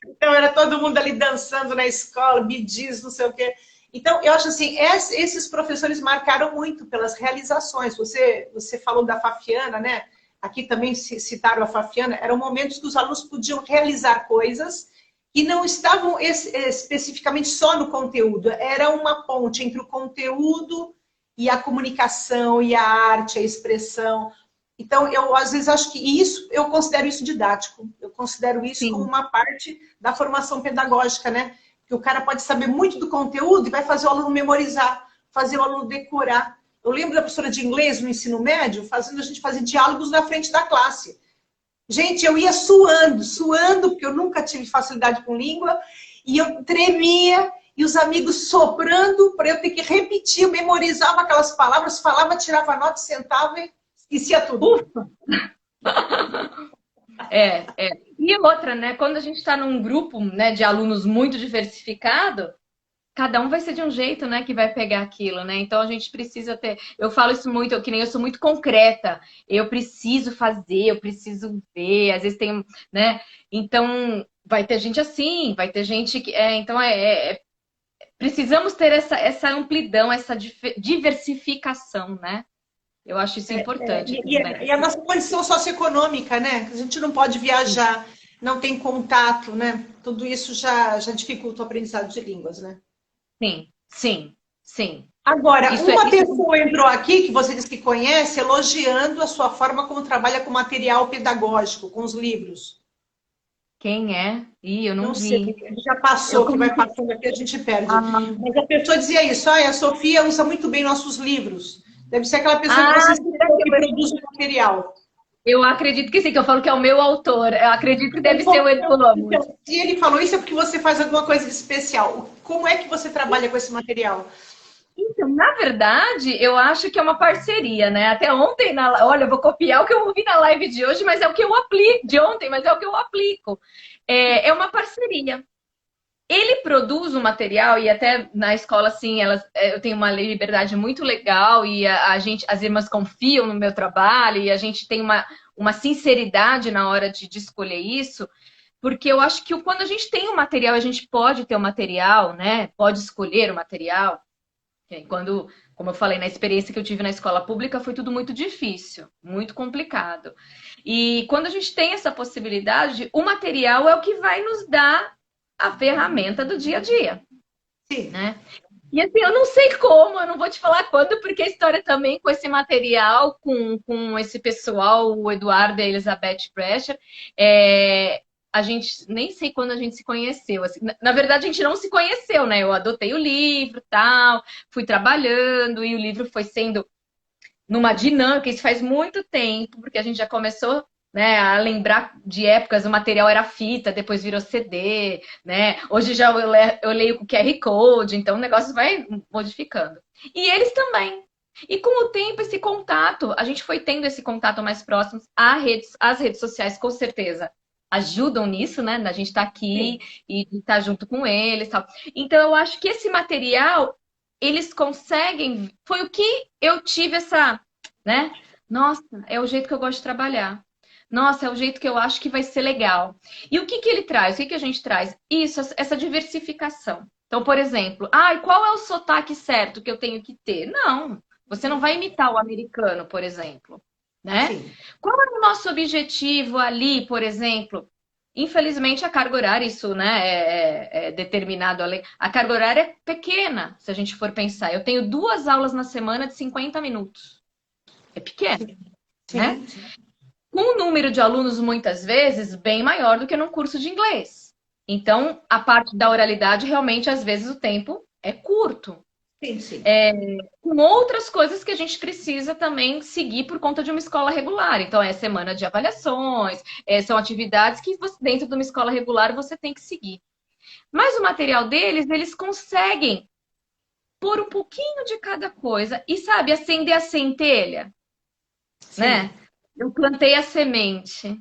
Então era todo mundo ali dançando na escola, Bee Gees, não sei o quê. Então, eu acho assim, esses professores marcaram muito pelas realizações. Você falou da Fafiana, né? Aqui também citaram a Fafiana. Eram momentos que os alunos podiam realizar coisas que não estavam especificamente só no conteúdo. Era uma ponte entre o conteúdo e a comunicação, e a arte, a expressão. Então, eu às vezes acho que isso, eu considero isso didático. Eu considero isso Sim. como uma parte da formação pedagógica, né? Que o cara pode saber muito do conteúdo e vai fazer o aluno memorizar, fazer o aluno decorar. Eu lembro da professora de inglês no ensino médio, fazendo a gente fazer diálogos na frente da classe. Gente, eu ia suando, porque eu nunca tive facilidade com língua, e eu tremia, e os amigos soprando para eu ter que repetir, eu memorizava aquelas palavras, falava, tirava nota, sentava e esquecia tudo. E outra, né? Quando a gente está num grupo, né, de alunos muito diversificado, cada um vai ser de um jeito, né, que vai pegar aquilo, né? Então a gente precisa ter. Eu falo isso muito, que nem eu sou muito concreta. Eu preciso fazer, eu preciso ver. Às vezes tem, né? Então vai ter gente assim, vai ter gente que. Então precisamos ter essa amplidão, essa diversificação, né? Eu acho isso importante. E a nossa condição socioeconômica, né? A gente não pode viajar, não tem contato, né? Tudo isso já dificulta o aprendizado de línguas, né? Sim. Agora, uma pessoa entrou aqui, que você disse que conhece, elogiando a sua forma como trabalha com material pedagógico, com os livros. Quem é? Eu não vi. Sei, já passou, que vai passando aqui, a gente perde. Mas a pessoa dizia isso, a Sofia usa muito bem nossos livros. Deve ser aquela pessoa que você que produz o material. Eu acredito que sim, que eu falo que é o meu autor. Eu acredito que deve ser o Edu Lomos. Então, se ele falou isso é porque você faz alguma coisa de especial. Como é que você trabalha com esse material? Então, na verdade, eu acho que é uma parceria, né? Até ontem, olha, eu vou copiar o que eu ouvi na live de hoje, mas é o que eu aplico, de ontem, mas é o que eu aplico. É uma parceria. Ele produz o material e até na escola, assim, eu tenho uma liberdade muito legal e as irmãs confiam no meu trabalho e a gente tem uma sinceridade na hora de escolher isso, porque eu acho que quando a gente tem o material, a gente pode ter o material, né? Pode escolher o material. Quando, como eu falei, na experiência que eu tive na escola pública, foi tudo muito difícil, muito complicado. E quando a gente tem essa possibilidade, o material é o que vai nos dar a ferramenta do dia a dia. Sim. Né? E assim, eu não sei como, eu não vou te falar quando, porque a história também com esse material, com esse pessoal, o Eduardo e a Elizabeth Prescher, a gente nem sei quando a gente se conheceu. Assim, na verdade, a gente não se conheceu, né? Eu adotei o livro, tal, fui trabalhando e o livro foi sendo numa dinâmica, isso faz muito tempo, porque a gente já começou, né, a lembrar de épocas, o material era fita, depois virou CD, né? Hoje já eu leio com QR Code, então o negócio vai modificando. E eles também. E com o tempo, esse contato, a gente foi tendo esse contato mais próximo, as redes sociais, com certeza, ajudam nisso, né? A gente tá aqui e tá junto com eles, tal. Então, eu acho que esse material, eles conseguem. Foi o que eu tive essa, né? Nossa, é o jeito que eu gosto de trabalhar. Nossa, é o jeito que eu acho que vai ser legal. E o que que ele traz? O que que a gente traz? Isso, essa diversificação. Então, por exemplo, qual é o sotaque certo que eu tenho que ter? Não, você não vai imitar o americano, por exemplo, né? Sim. Qual é o nosso objetivo ali, por exemplo? Infelizmente, a carga horária, isso, né, é determinado a lei. A carga horária é pequena, se a gente for pensar. Eu tenho 2 aulas na semana de 50 minutos. É pequeno, né? Sim. Com um número de alunos, muitas vezes, bem maior do que num curso de inglês. Então, a parte da oralidade, realmente, às vezes, o tempo é curto. Sim. Com outras coisas que a gente precisa também seguir por conta de uma escola regular. Então, é semana de avaliações, são atividades que dentro de uma escola regular você tem que seguir. Mas o material deles, eles conseguem pôr um pouquinho de cada coisa e, sabe, acender a centelha, né? Eu plantei a semente.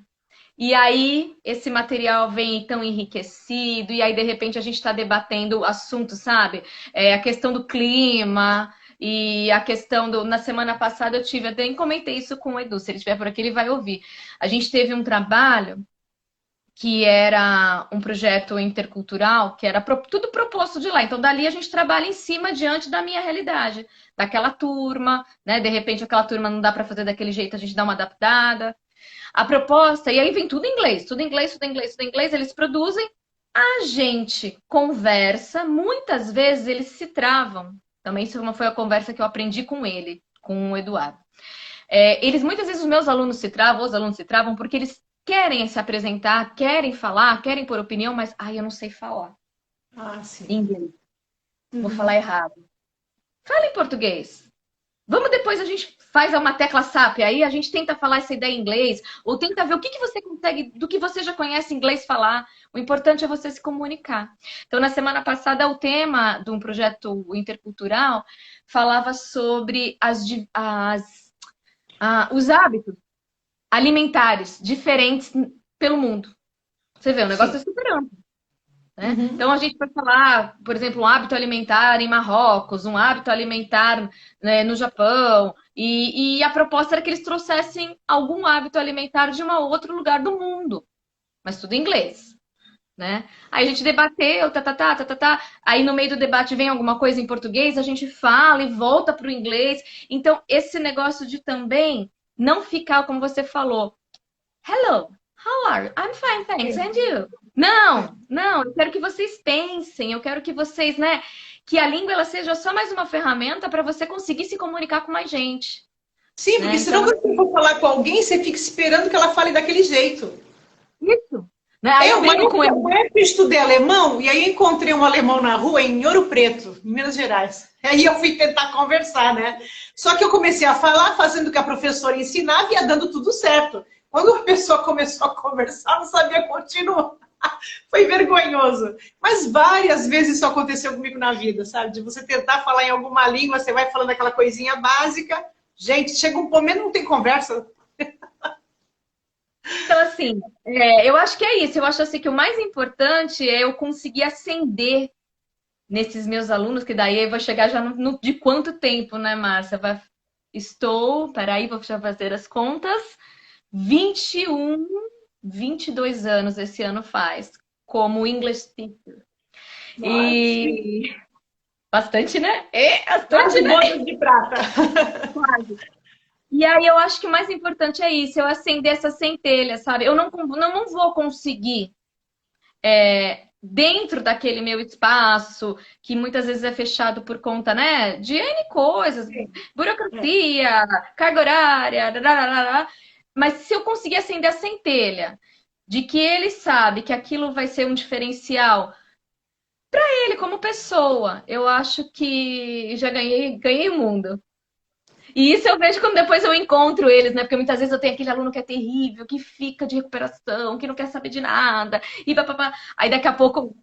E aí, esse material vem tão enriquecido, e aí, de repente, a gente está debatendo assuntos, sabe? A questão do clima, e a questão do. Na semana passada, eu tive, até comentei isso com o Edu, se ele estiver por aqui, ele vai ouvir. A gente teve um trabalho que era um projeto intercultural, que era tudo proposto de lá. Então, dali a gente trabalha em cima, diante da minha realidade, daquela turma, né? De repente, aquela turma não dá para fazer daquele jeito, a gente dá uma adaptada. A proposta, e aí vem tudo em inglês, tudo em inglês, tudo em inglês, tudo em inglês, eles produzem, a gente conversa, muitas vezes eles se travam. Também isso foi a conversa que eu aprendi com ele, com o Eduardo. Muitas vezes os meus alunos se travam, os alunos se travam, porque eles querem se apresentar, querem falar, querem pôr opinião, mas eu não sei falar. Sim. Inglês. Vou falar errado. Fala em português. Vamos depois a gente faz uma tecla SAP, aí a gente tenta falar essa ideia em inglês, ou tenta ver o que você consegue, do que você já conhece inglês falar. O importante é você se comunicar. Então, na semana passada, o tema de um projeto intercultural falava sobre os hábitos alimentares diferentes pelo mundo. Você vê, o negócio é super amplo. Né? Uhum. Então a gente vai falar, por exemplo, um hábito alimentar em Marrocos, um hábito alimentar, né, no Japão, e a proposta era que eles trouxessem algum hábito alimentar de um outro lugar do mundo, mas tudo em inglês. Né? Aí a gente debateu, aí no meio do debate vem alguma coisa em português, a gente fala e volta para o inglês. Então, esse negócio de também não ficar, como você falou, hello, how are you? I'm fine, thanks, and you? Não, eu quero que vocês pensem, eu quero que vocês, né, que a língua ela seja só mais uma ferramenta para você conseguir se comunicar com mais gente. Sim, porque senão você for falar com alguém, você fica esperando que ela fale daquele jeito. Isso. Né? Aí eu estudei alemão e aí eu encontrei um alemão na rua em Ouro Preto, em Minas Gerais. Aí eu fui tentar conversar, né? Só que eu comecei a falar, fazendo o que a professora ensinava e ia dando tudo certo. Quando a pessoa começou a conversar, não sabia continuar. Foi vergonhoso. Mas várias vezes isso aconteceu comigo na vida, sabe? De você tentar falar em alguma língua, você vai falando aquela coisinha básica. Gente, chega um momento não tem conversa. Então, assim, eu acho que é isso. Eu acho assim que o mais importante é eu conseguir acender nesses meus alunos, que daí eu vou chegar já de quanto tempo, né, Márcia? Peraí, vou já fazer as contas. 21, 22 anos esse ano faz, como English speaker. Nossa. E bastante, né? Bastante, né? Bodas de prata. Quase. E aí eu acho que o mais importante é isso, eu acender essa centelha, sabe? Eu não vou conseguir dentro daquele meu espaço, que muitas vezes é fechado por conta, né, de N coisas, burocracia, carga horária, dararara. Mas se eu conseguir acender a centelha de que ele sabe que aquilo vai ser um diferencial para ele como pessoa, eu acho que já ganhei o mundo. E isso eu vejo quando depois eu encontro eles, né? Porque muitas vezes eu tenho aquele aluno que é terrível, que fica de recuperação, que não quer saber de nada, e papapá. Aí daqui a pouco,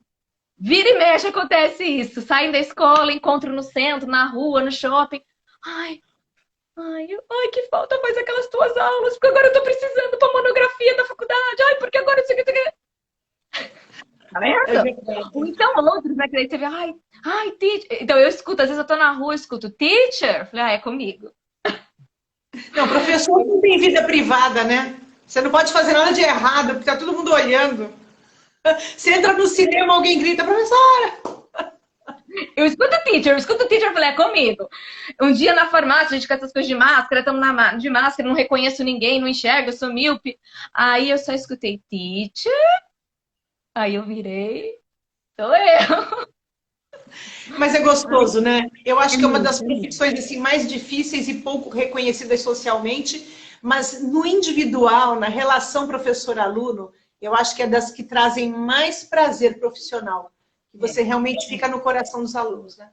vira e mexe, acontece isso. Saem da escola, encontro no centro, na rua, no shopping. Ai, que falta mais aquelas tuas aulas, porque agora eu tô precisando pra monografia da faculdade. Ai, porque agora isso aqui. Tá vendo? Ou então outros, né? Que daí você vê, teacher. Então eu escuto, às vezes eu tô na rua, eu escuto, teacher. Falei, é comigo. Não, professor não tem vida privada, né? Você não pode fazer nada de errado, porque tá todo mundo olhando. Você entra no cinema, alguém grita, professora! Eu escuto teacher, falei, é comigo. Um dia na farmácia, a gente com essas coisas de máscara, estamos de máscara, não reconheço ninguém, não enxergo, eu sou míope. Aí eu só escutei, teacher. Aí eu virei, sou eu. Mas é gostoso, né? Eu acho que é uma das profissões assim, mais difíceis e pouco reconhecidas socialmente, mas no individual, na relação professor-aluno, eu acho que é das que trazem mais prazer profissional. Que você realmente fica no coração dos alunos, né?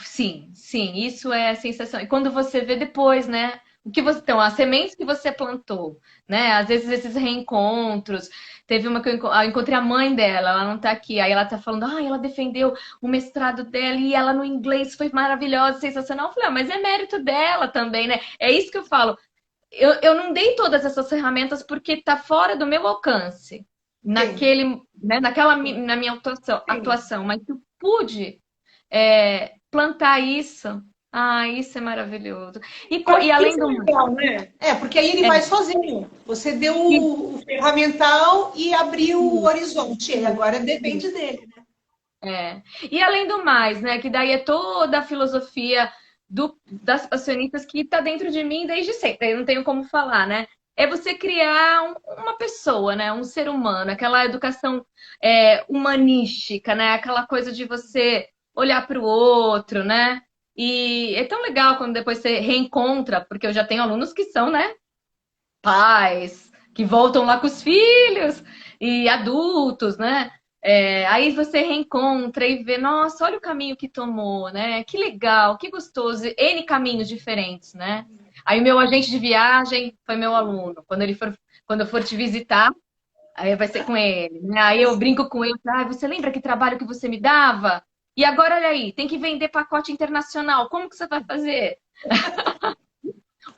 Sim, isso é a sensação. E quando você vê depois, né? Então, as sementes que você plantou, né? Às vezes esses reencontros. Teve uma que eu encontrei a mãe dela, ela não tá aqui. Aí ela tá falando, ela defendeu o mestrado dela e ela no inglês foi maravilhosa, sensacional. Eu falei, mas é mérito dela também, né? É isso que eu falo. Eu não dei todas essas ferramentas porque tá fora do meu alcance. Naquele, né, na minha atuação. Mas eu pude plantar isso. Isso é maravilhoso. E além do legal, né? Porque aí ele vai sozinho. Você deu o ferramental e abriu o horizonte. E agora depende dele, né? E além do mais, né? Que daí é toda a filosofia das passionistas que está dentro de mim desde sempre. Eu não tenho como falar, né? É você criar uma pessoa, né? Um ser humano, aquela educação humanística, né? Aquela coisa de você olhar para o outro, né? E é tão legal quando depois você reencontra, porque eu já tenho alunos que são, né? Pais, que voltam lá com os filhos e adultos, né? Aí você reencontra e vê, nossa, olha o caminho que tomou, né? Que legal, que gostoso, N caminhos diferentes, né? Aí o meu agente de viagem foi meu aluno. Quando eu for te visitar, aí vai ser com ele, né? Aí eu brinco com ele, você lembra que trabalho que você me dava? E agora, olha aí, tem que vender pacote internacional, como que você vai fazer?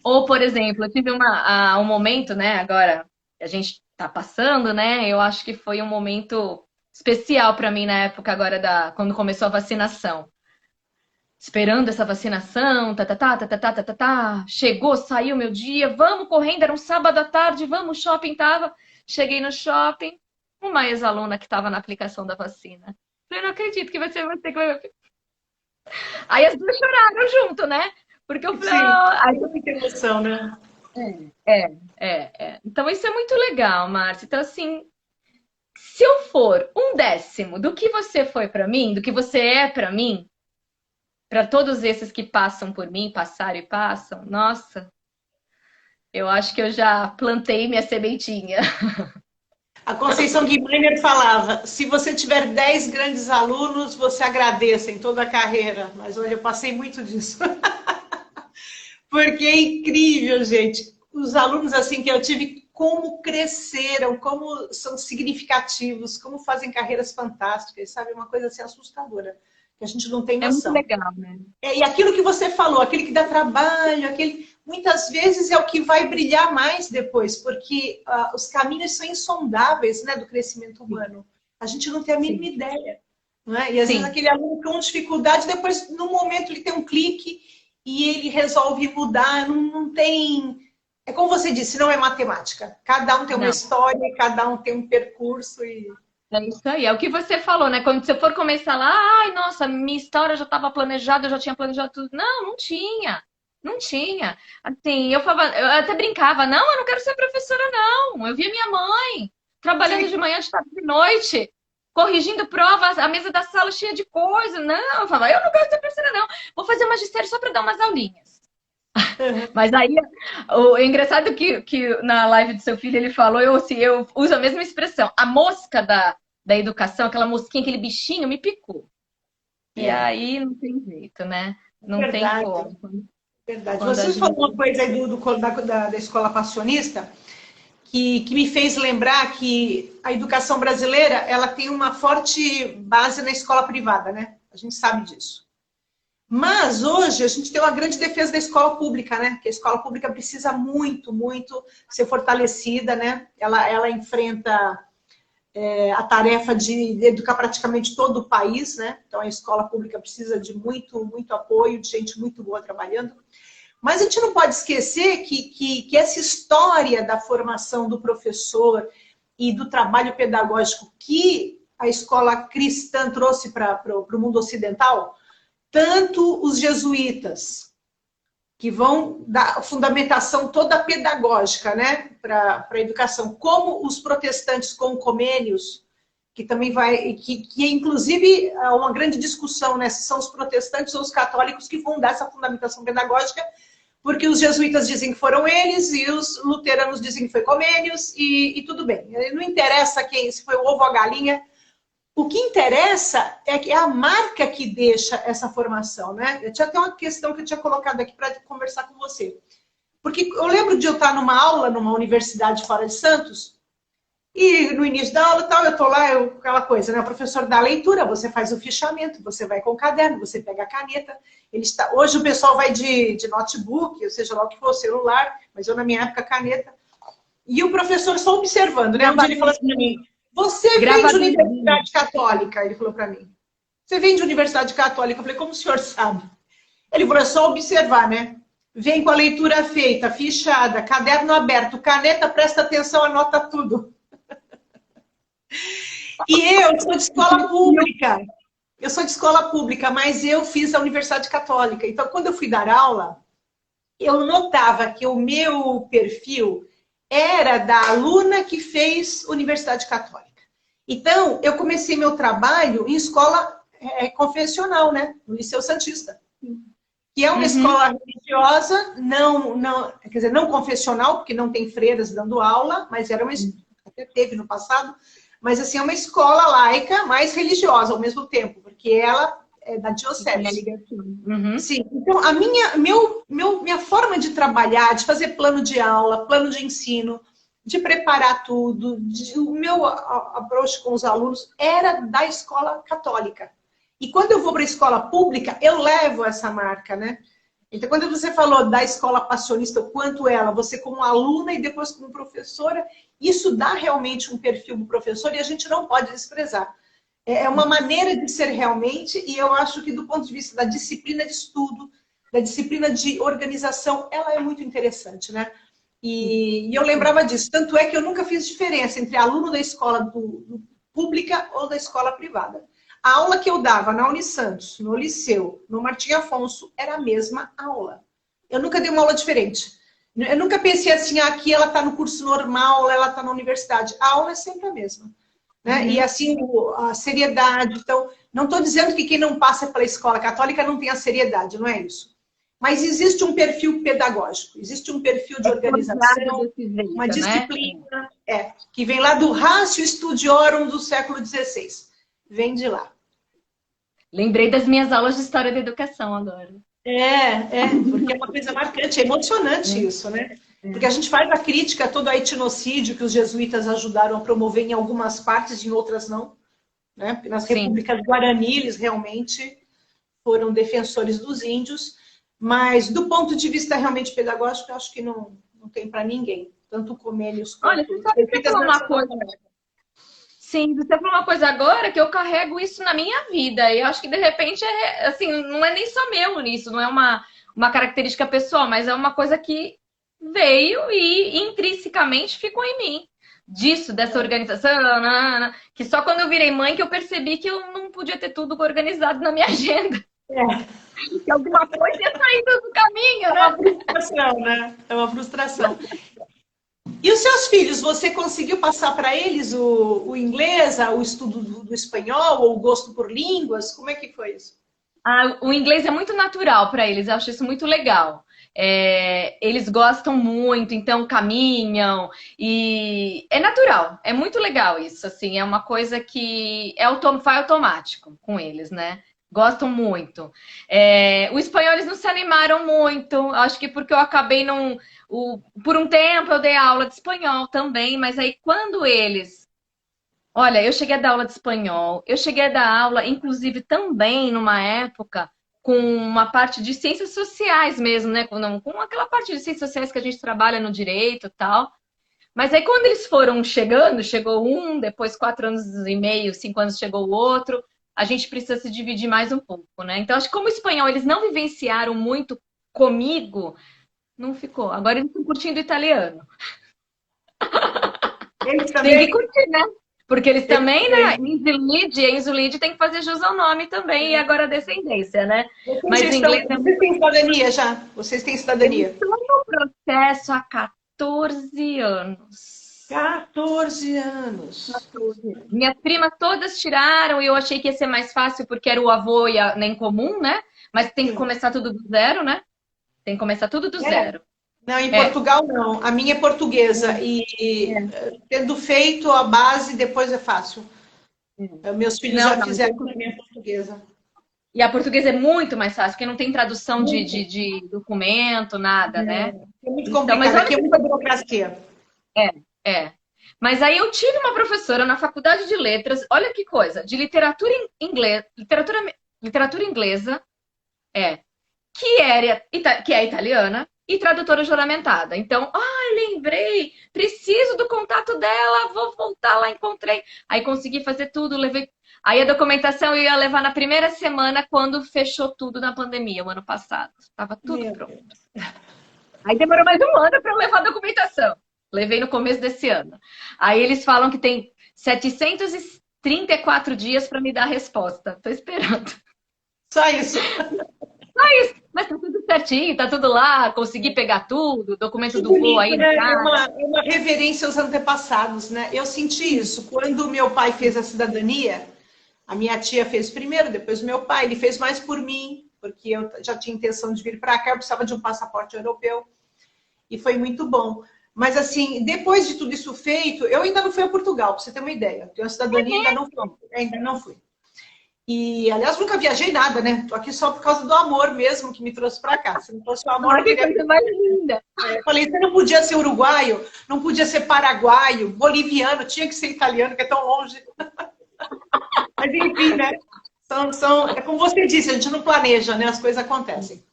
Ou, por exemplo, eu tive um momento, né, agora, a gente tá passando, né, eu acho que foi um momento especial para mim na época agora quando começou a vacinação. Esperando essa vacinação, chegou, saiu meu dia, vamos correndo, era um sábado à tarde, vamos, shopping tava. Cheguei no shopping, uma ex-aluna que estava na aplicação da vacina. Eu não acredito que vai ser você que vai... Aí as duas choraram junto, né? Porque eu falei... Aí muita emoção, né? Então isso é muito legal, Márcia. Então, assim, se eu for 1/10 do que você foi para mim, do que você é para mim, para todos esses que passam por mim, passaram e passam, nossa, eu acho que eu já plantei minha sementinha. A Conceição Guimarães falava, se você tiver 10 grandes alunos, você agradeça em toda a carreira. Mas olha, eu passei muito disso. Porque é incrível, gente. Os alunos assim que eu tive, como cresceram, como são significativos, como fazem carreiras fantásticas, sabe? Uma coisa assim assustadora, que a gente não tem noção. É muito legal, né? E aquilo que você falou, aquele que dá trabalho, muitas vezes é o que vai brilhar mais depois, porque os caminhos são insondáveis, né, do crescimento humano. A gente não tem a mínima ideia. Não é? E às vezes aquele aluno com dificuldade, depois, no momento, ele tem um clique e ele resolve mudar. Não tem... É como você disse, não é matemática. Cada um tem uma história, cada um tem um percurso e... É isso aí, é o que você falou, né? Quando você for começar lá, nossa, minha história já estava planejada, eu já tinha planejado tudo. Não tinha. Não tinha. Assim, eu até brincava, não, eu não quero ser professora, não. Eu via minha mãe trabalhando de manhã, de tarde, de noite. corrigindo provas, a mesa da sala cheia de coisa. Não, eu falava, eu não gosto de ser professora, não. Vou fazer o magistério só para dar umas aulinhas. Mas aí, o engraçado que na live do seu filho ele falou, eu uso a mesma expressão. A mosca da educação, aquela mosquinha, aquele bichinho, me picou. E aí não tem jeito, né? Não Verdade. tem como. Verdade. Você falou uma coisa aí da escola passionista que me fez lembrar que a educação brasileira ela tem uma forte base na escola privada, né? A gente sabe disso. Mas hoje a gente tem uma grande defesa da escola pública, né? Que a escola pública precisa muito, muito ser fortalecida, né? Ela enfrenta a tarefa de educar praticamente todo o país, né? Então a escola pública precisa de muito, muito apoio, de gente muito boa trabalhando. Mas a gente não pode esquecer que essa história da formação do professor e do trabalho pedagógico que a escola cristã trouxe para o mundo ocidental, tanto os jesuítas, que vão dar a fundamentação toda pedagógica, né, para a educação, como os protestantes com Comênios, que também que inclusive é uma grande discussão, né, se são os protestantes ou os católicos que vão dar essa fundamentação pedagógica, porque os jesuítas dizem que foram eles e os luteranos dizem que foi Comênios e tudo bem. Não interessa se foi o ovo ou a galinha. O que interessa é que é a marca que deixa essa formação, né? Eu tinha até uma questão que eu tinha colocado aqui para conversar com você. Porque eu lembro de eu estar numa aula numa universidade fora de Santos e no início da aula tal, eu estou lá, aquela coisa, né? O professor dá a leitura, você faz o fichamento, você vai com o caderno, você pega a caneta. Hoje o pessoal vai de notebook, ou seja lá o que for, celular, mas eu na minha época caneta. E o professor só observando, né? Um dia ele falou assim para mim, você vem de universidade católica? Ele falou para mim. Você vem de universidade católica? Eu falei, como o senhor sabe? Ele falou, é só observar, né? Vem com a leitura feita, fichada, caderno aberto, caneta, presta atenção, anota tudo. E eu sou de escola pública. Eu sou de escola pública, mas eu fiz a universidade católica. Então, quando eu fui dar aula, eu notava que o meu perfil era da aluna que fez universidade católica. Então, eu comecei meu trabalho em escola confessional, né? No Liceu Santista. Que é uma escola religiosa, quer dizer, não confessional, porque não tem freiras dando aula, mas era até teve no passado, mas assim, é uma escola laica, mais religiosa ao mesmo tempo, porque ela é da diocese. Sim. Então, minha forma de trabalhar, de fazer plano de aula, plano de ensino, de preparar tudo, o meu approach com os alunos era da escola católica. E quando eu vou para a escola pública, eu levo essa marca, né? Então, quando você falou da escola passionista, o quanto ela, você como aluna e depois como professora, isso dá realmente um perfil do professor e a gente não pode desprezar. É uma maneira de ser realmente, e eu acho que do ponto de vista da disciplina de estudo, da disciplina de organização, ela é muito interessante, né? E eu lembrava disso. Tanto é que eu nunca fiz diferença entre aluno da escola pública ou da escola privada. A aula que eu dava na Unisantos, no Liceu, no Martim Afonso, era a mesma aula. Eu nunca dei uma aula diferente. Eu nunca pensei assim, aqui ela está no curso normal, ela está na universidade. A aula é sempre a mesma. Né? E assim, a seriedade. Então, não estou dizendo que quem não passa pela escola católica não tem a seriedade, não é isso. Mas existe um perfil pedagógico, existe um perfil de organização, uma disciplina, que vem lá do Ratio Studiorum do século XVI. Vem de lá. Lembrei das minhas aulas de História da Educação agora. Porque é uma coisa marcante, é emocionante isso, né? Porque a gente faz a crítica a todo o etnocídio que os jesuítas ajudaram a promover em algumas partes, em outras não. Né? Porque nas repúblicas Guarani, eles realmente foram defensores dos índios. Mas, do ponto de vista realmente pedagógico, eu acho que não tem para ninguém. Tanto Comênios quanto... Olha, você falou uma coisa... Sim, você falou uma coisa agora que eu carrego isso na minha vida. E eu acho que, de repente, assim, não é nem só meu nisso. Não é uma característica pessoal, mas é uma coisa que veio e intrinsecamente ficou em mim. Dessa organização, que só quando eu virei mãe que eu percebi que eu não podia ter tudo organizado na minha agenda. Que alguma coisa ia sair do caminho, né? É uma frustração, né? É uma frustração. E os seus filhos, você conseguiu passar para eles o inglês, o estudo do espanhol, ou o gosto por línguas? Como é que foi isso? O inglês é muito natural para eles, eu acho isso muito legal. Eles gostam muito, então caminham e é natural, é muito legal isso, assim, é uma coisa que vai automático com eles, né? Gostam muito. O espanhol eles não se animaram muito, acho que porque eu acabei não. Por um tempo eu dei aula de espanhol também, mas aí quando eles. Olha, eu cheguei a dar aula de espanhol, eu cheguei a dar aula, inclusive, também numa época com uma parte de ciências sociais mesmo, né? Com aquela parte de ciências sociais que a gente trabalha no direito e tal. Mas aí quando eles foram chegando, chegou um, depois 4 anos e meio, 5 anos chegou o outro, a gente precisa se dividir mais um pouco, né? Então, acho que como o espanhol eles não vivenciaram muito comigo, não ficou. Agora eles estão curtindo o italiano. Eles Tem que também? curtir, né? Porque eles também, né? Enzo Lid tem que fazer jus ao nome também, e agora a descendência, né? Mas o inglês é Vocês têm cidadania já? Vocês têm cidadania? Estou no processo há 14 anos. 14 anos. Minhas primas todas tiraram e eu achei que ia ser mais fácil porque era o avô e a nem comum, né? Mas tem que começar tudo do zero, né? Tem que começar tudo do zero. Não, em Portugal não. A minha é portuguesa. E tendo feito a base, depois é fácil. Meus filhos já fizeram com a minha portuguesa. E a portuguesa é muito mais fácil, porque não tem tradução de documento, nada, né? É muito complicado. Então, aqui é muita burocracia. Mas aí eu tive uma professora na faculdade de letras, olha que coisa, de literatura inglesa, literatura inglesa, que é italiana e tradutora juramentada. Então, lembrei, preciso do contato dela, vou voltar lá, encontrei. Aí consegui fazer tudo, levei. Aí a documentação eu ia levar na primeira semana quando fechou tudo na pandemia, o ano passado. Estava tudo pronto. Aí demorou mais um ano para eu levar a documentação. Levei no começo desse ano. Aí eles falam que tem 734 dias para me dar a resposta. Estou esperando. Só isso. Só isso. Mas tá tudo certinho, tá tudo lá, consegui pegar tudo, documento do voo aí. Né? É uma reverência aos antepassados, né? Eu senti isso. Quando meu pai fez a cidadania, a minha tia fez primeiro, depois o meu pai. Ele fez mais por mim, porque eu já tinha intenção de vir para cá, eu precisava de um passaporte europeu. E foi muito bom. Mas, assim, depois de tudo isso feito, eu ainda não fui a Portugal, para você ter uma ideia. Eu tenho a cidadania, ainda não fui. E, aliás, nunca viajei nada, né? Tô aqui só por causa do amor mesmo que me trouxe para cá. Se não fosse o amor... Que coisa mais linda! Eu falei, você não podia ser uruguaio, não podia ser paraguaio, boliviano, tinha que ser italiano, que é tão longe. Mas, enfim, né? É como você disse, a gente não planeja, né? As coisas acontecem.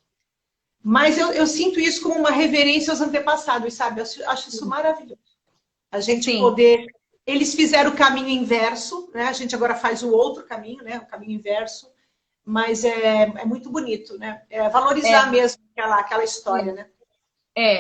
Mas eu sinto isso como uma reverência aos antepassados, sabe? Eu acho isso maravilhoso. A gente poder... Eles fizeram o caminho inverso, né? A gente agora faz o outro caminho, né? O caminho inverso. Mas é muito bonito, né? É valorizar mesmo aquela história, né?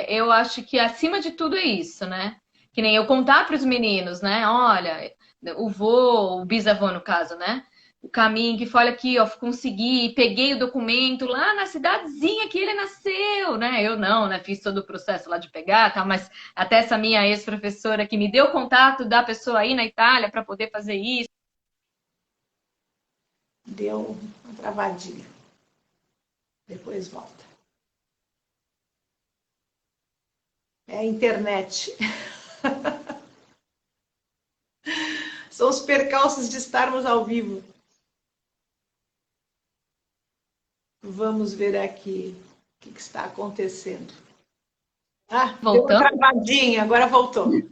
Eu acho que acima de tudo é isso, né? Que nem eu contar para os meninos, né? Olha, o bisavô no caso, né? O caminho que foi, olha aqui, ó, consegui, peguei o documento lá na cidadezinha que ele nasceu, né? Eu não, né? Fiz todo o processo lá de pegar, tá? Mas até essa minha ex-professora que me deu o contato da pessoa aí na Itália para poder fazer isso. Deu uma travadinha. Depois volta. É a internet. São os percalços de estarmos ao vivo. Vamos ver aqui o que está acontecendo. Voltou? Deu uma travadinha, agora voltou. Minha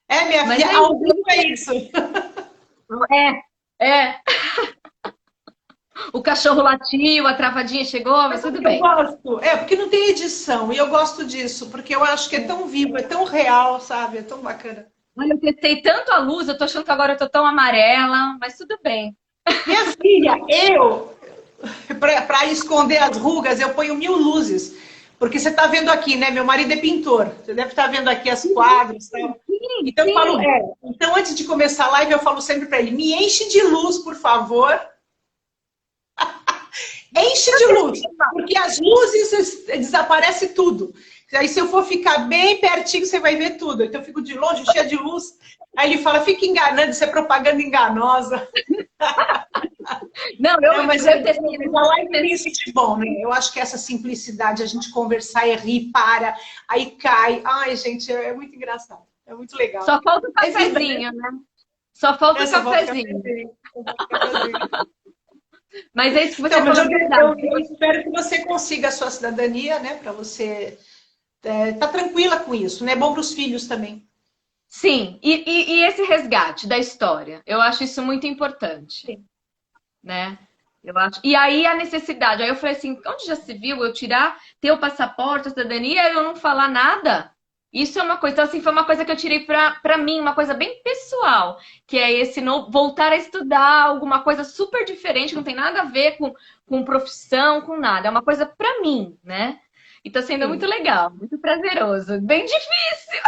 filha, ao vivo é isso. O cachorro latiu, a travadinha chegou, mas tudo bem. Eu gosto, porque não tem edição, e eu gosto disso, porque eu acho que é tão vivo, é tão real, sabe? É tão bacana. Olha, eu testei tanto a luz, eu tô achando que agora eu tô tão amarela, mas tudo bem. Minha filha, para esconder as rugas, eu ponho 1000 luzes. Porque você está vendo aqui, né? Meu marido é pintor. Você deve estar vendo aqui as quadros. Tá? Então, eu falo, então, antes de começar a live, eu falo sempre para ele, me enche de luz, por favor. Enche de luz, porque as luzes desaparece tudo. Aí se eu for ficar bem pertinho, você vai ver tudo. Então eu fico de longe, cheia de luz. Aí ele fala, fica enganando, isso é propaganda enganosa. Não, Mas a live tem isso de bom, né? Eu acho que essa simplicidade, a gente conversar e rir, para, aí cai. Ai, gente, é muito engraçado. É muito legal. Só falta o cafezinho, né? Só falta o cafezinho. Mas é isso que você então, falou. Eu espero que você consiga a sua cidadania, né? Para você estar tranquila com isso, né? É bom para os filhos também. Sim, e esse resgate da história, eu acho isso muito importante. Sim. Né? Eu acho. E aí a necessidade, aí eu falei assim, onde já se viu eu ter o passaporte, a cidadania, e eu não falar nada? Isso é uma coisa, então assim, foi uma coisa que eu tirei pra mim, uma coisa bem pessoal, que é esse voltar a estudar alguma coisa super diferente, que não tem nada a ver com profissão, com nada, é uma coisa pra mim, né? E tá sendo muito legal, muito prazeroso, bem difícil.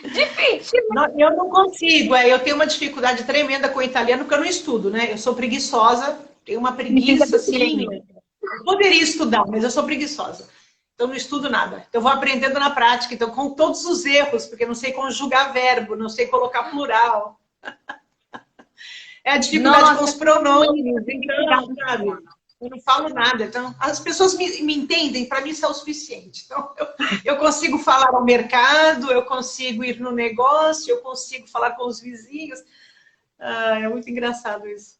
Difícil. Eu não consigo, eu tenho uma dificuldade tremenda com o italiano, porque eu não estudo, né? Eu sou preguiçosa, tenho uma preguiça, assim. Eu poderia estudar, mas eu sou preguiçosa. Então, não estudo nada. Então, eu vou aprendendo na prática, então, com todos os erros, porque eu não sei conjugar verbo, não sei colocar plural. É a dificuldade com os pronomes, então, sabe? Eu não falo nada. Então, as pessoas me entendem, para mim isso é o suficiente. Então, eu consigo falar ao mercado, eu consigo ir no negócio, eu consigo falar com os vizinhos. É muito engraçado isso.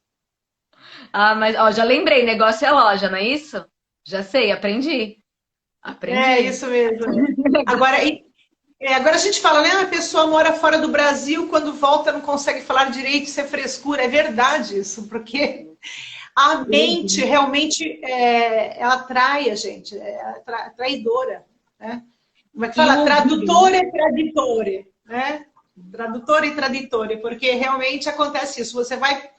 Mas ó, já lembrei, negócio é loja, não é isso? Já sei, aprendi. É isso mesmo. Agora a gente fala, né? A pessoa mora fora do Brasil, quando volta não consegue falar direito, isso é frescura. É verdade isso, porque a mente realmente ela atrai a gente, é traidora, né? Como é que fala? Tradutora e traditore, né? Tradutora e traditore, porque realmente acontece isso. Você vai,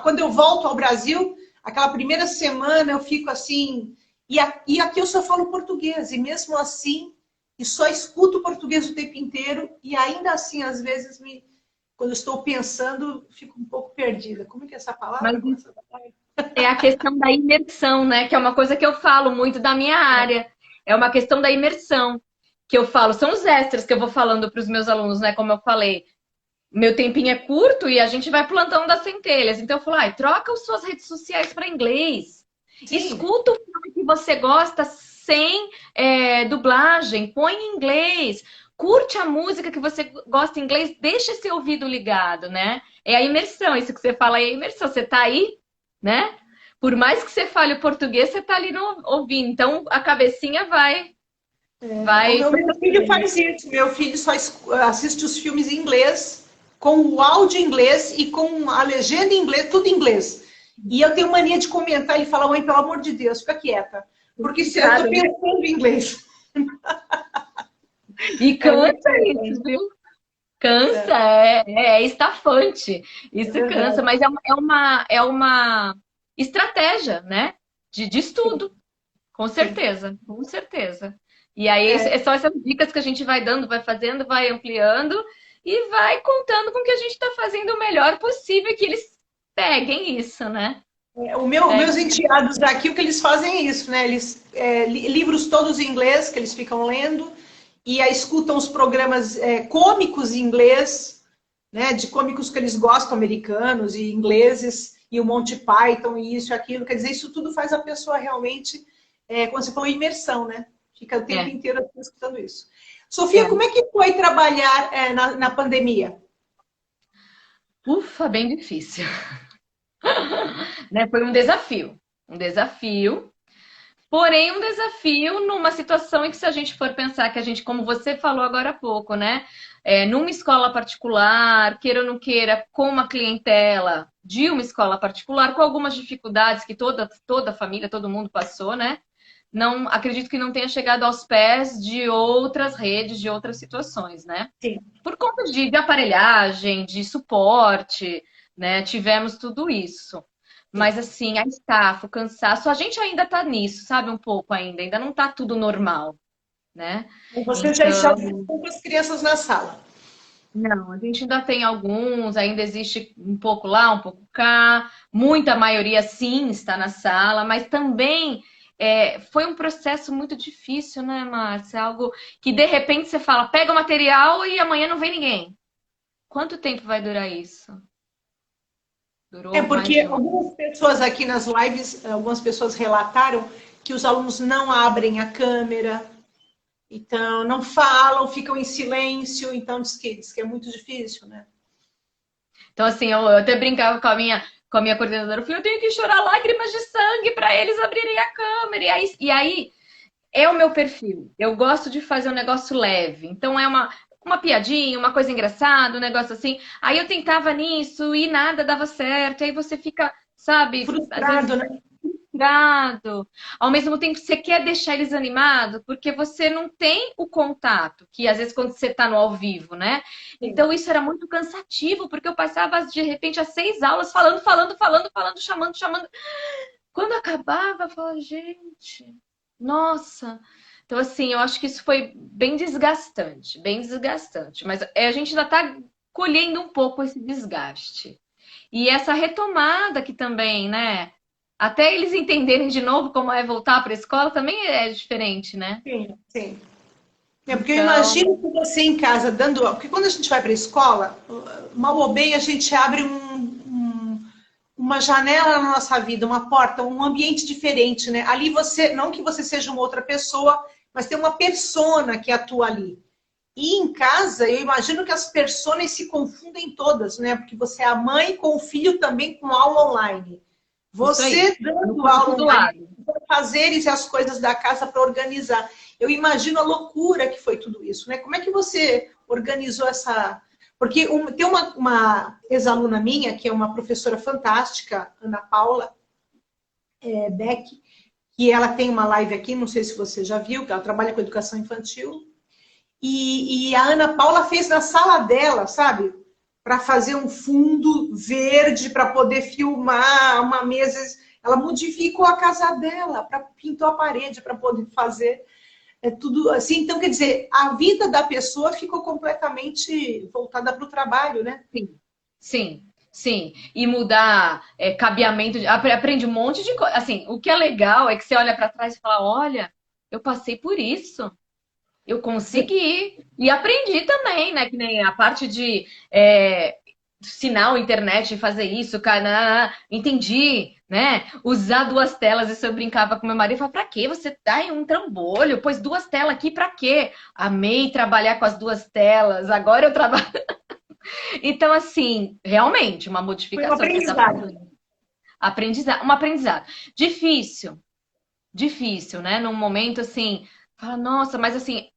quando eu volto ao Brasil, aquela primeira semana eu fico assim, e aqui eu só falo português, e mesmo assim, e só escuto português o tempo inteiro, e ainda assim, às vezes, quando eu estou pensando, fico um pouco perdida. Como é que é essa palavra? É a questão da imersão, né? Que é uma coisa que eu falo muito da minha área. É uma questão da imersão. Que eu falo, são os extras que eu vou falando para os meus alunos, né? Como eu falei, meu tempinho é curto e a gente vai plantando das centelhas. Então eu falo, troca as suas redes sociais para inglês. Sim. Escuta o filme que você gosta sem dublagem, põe em inglês. Curte a música que você gosta em inglês, deixa esse ouvido ligado, né? É a imersão, isso que você fala é a imersão. Você tá aí, né? Por mais que você fale o português, você tá ali ouvindo. Então a cabecinha vai. O meu filho faz isso. Meu filho só assiste os filmes em inglês, com o áudio em inglês e com a legenda em inglês, tudo em inglês. E eu tenho mania de comentar, ele fala, mãe, pelo amor de Deus, fica quieta. Porque se eu tô pensando em inglês. E cansa isso, viu? Cansa, é estafante. Isso cansa, mas é uma estratégia, né? De estudo. Com certeza, com certeza. E aí são essas dicas que a gente vai dando, vai fazendo, vai ampliando e vai contando com que a gente está fazendo o melhor possível que eles peguem isso, né? Meus enteados aqui, o que eles fazem é isso, né? Eles livros todos em inglês que eles ficam lendo e aí escutam os programas cômicos em inglês, né? De cômicos que eles gostam, americanos e ingleses, e o Monty Python e isso e aquilo. Quer dizer, isso tudo faz a pessoa realmente, como você falou, imersão, né? Fica o tempo inteiro escutando isso. Sofia, como é que foi trabalhar na pandemia? Ufa, bem difícil. Né? Foi um desafio. Porém, um desafio numa situação em que, se a gente for pensar que a gente, como você falou agora há pouco, né? Numa escola particular, queira ou não queira, com uma clientela de uma escola particular, com algumas dificuldades que toda a família, todo mundo passou, né? Não, acredito que não tenha chegado aos pés de outras redes, de outras situações, né? Sim. Por conta de aparelhagem, de suporte, né? Tivemos tudo isso. Mas assim, a estafa, o cansaço, a gente ainda tá nisso, sabe? Um pouco ainda não tá tudo normal, né? Você já está com as crianças na sala? Não, a gente ainda tem alguns, ainda existe um pouco lá, um pouco cá. Muita maioria, sim, está na sala, mas também foi um processo muito difícil, né, Márcia? Algo que de repente você fala, pega o material e amanhã não vem ninguém. Quanto tempo vai durar isso? Durou mais Porque de um ano. algumas pessoas aqui nas lives, algumas pessoas relataram que os alunos não abrem a câmera, então não falam, ficam em silêncio, então diz que é muito difícil, né? Então, assim, eu até brincava com a minha coordenadora, eu falei, eu tenho que chorar lágrimas de sangue para eles abrirem a câmera. E aí é o meu perfil. Eu gosto de fazer um negócio leve. Então é uma piadinha, uma coisa engraçada, um negócio assim. Aí eu tentava nisso e nada dava certo. Aí você fica, sabe, às vezes Frustrado, né? frustrado. Ao mesmo tempo, você quer deixar eles animados, porque você não tem o contato, que às vezes quando você está no ao vivo, né? Sim. Então isso era muito cansativo, porque eu passava de repente as 6 aulas falando, chamando. Quando acabava, eu falava, gente, nossa. Então, assim, eu acho que isso foi bem desgastante, bem desgastante. Mas a gente ainda está colhendo um pouco esse desgaste. E essa retomada que também, né? Até eles entenderem de novo como é voltar para a escola, também é diferente, né? Sim, sim. É porque eu Então, imagino que você em casa dando. Porque quando a gente vai para a escola, mal ou bem a gente abre uma janela na nossa vida, uma porta, um ambiente diferente, né? Ali você, não que você seja uma outra pessoa, mas tem uma persona que atua ali. E em casa, eu imagino que as personas se confundem todas, né? Porque você é a mãe com o filho também com aula online. isso aí. Você No dando quarto aula do online, lado. fazeres as coisas da casa para organizar. Eu imagino a loucura que foi tudo isso, né? Como é que você organizou essa... Porque tem uma ex-aluna minha, que é uma professora fantástica, Ana Paula Beck, que ela tem uma live aqui, não sei se você já viu, que ela trabalha com educação infantil. E a Ana Paula fez na sala dela, sabe? Para fazer um fundo verde, para poder filmar uma mesa. Ela modificou a casa dela, pintou a parede para poder fazer tudo assim. Então, quer dizer, a vida da pessoa ficou completamente voltada para o trabalho, né? Sim, sim, sim. E mudar cabeamento, aprende um monte de coisa. Assim, o que é legal é que você olha para trás e fala, olha, eu passei por isso. Eu consegui. E aprendi também, né? Que nem a parte de sinal, internet, fazer isso, cara. Entendi, né? Usar 2 telas. Isso eu brincava com meu marido. Falava, pra quê? Você tá em um trambolho? Pôs 2 telas aqui, pra quê? Amei trabalhar com as 2 telas. Agora eu trabalho. Então, assim, realmente, uma Foi um modificação que você tá aprendizado. falando. Um aprendizado. Difícil. Difícil, né? Num momento assim, fala, nossa, mas assim,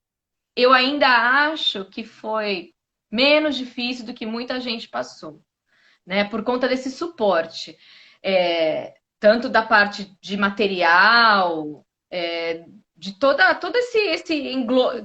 eu ainda acho que foi menos difícil do que muita gente passou, né? Por conta desse suporte, tanto da parte de material, de todo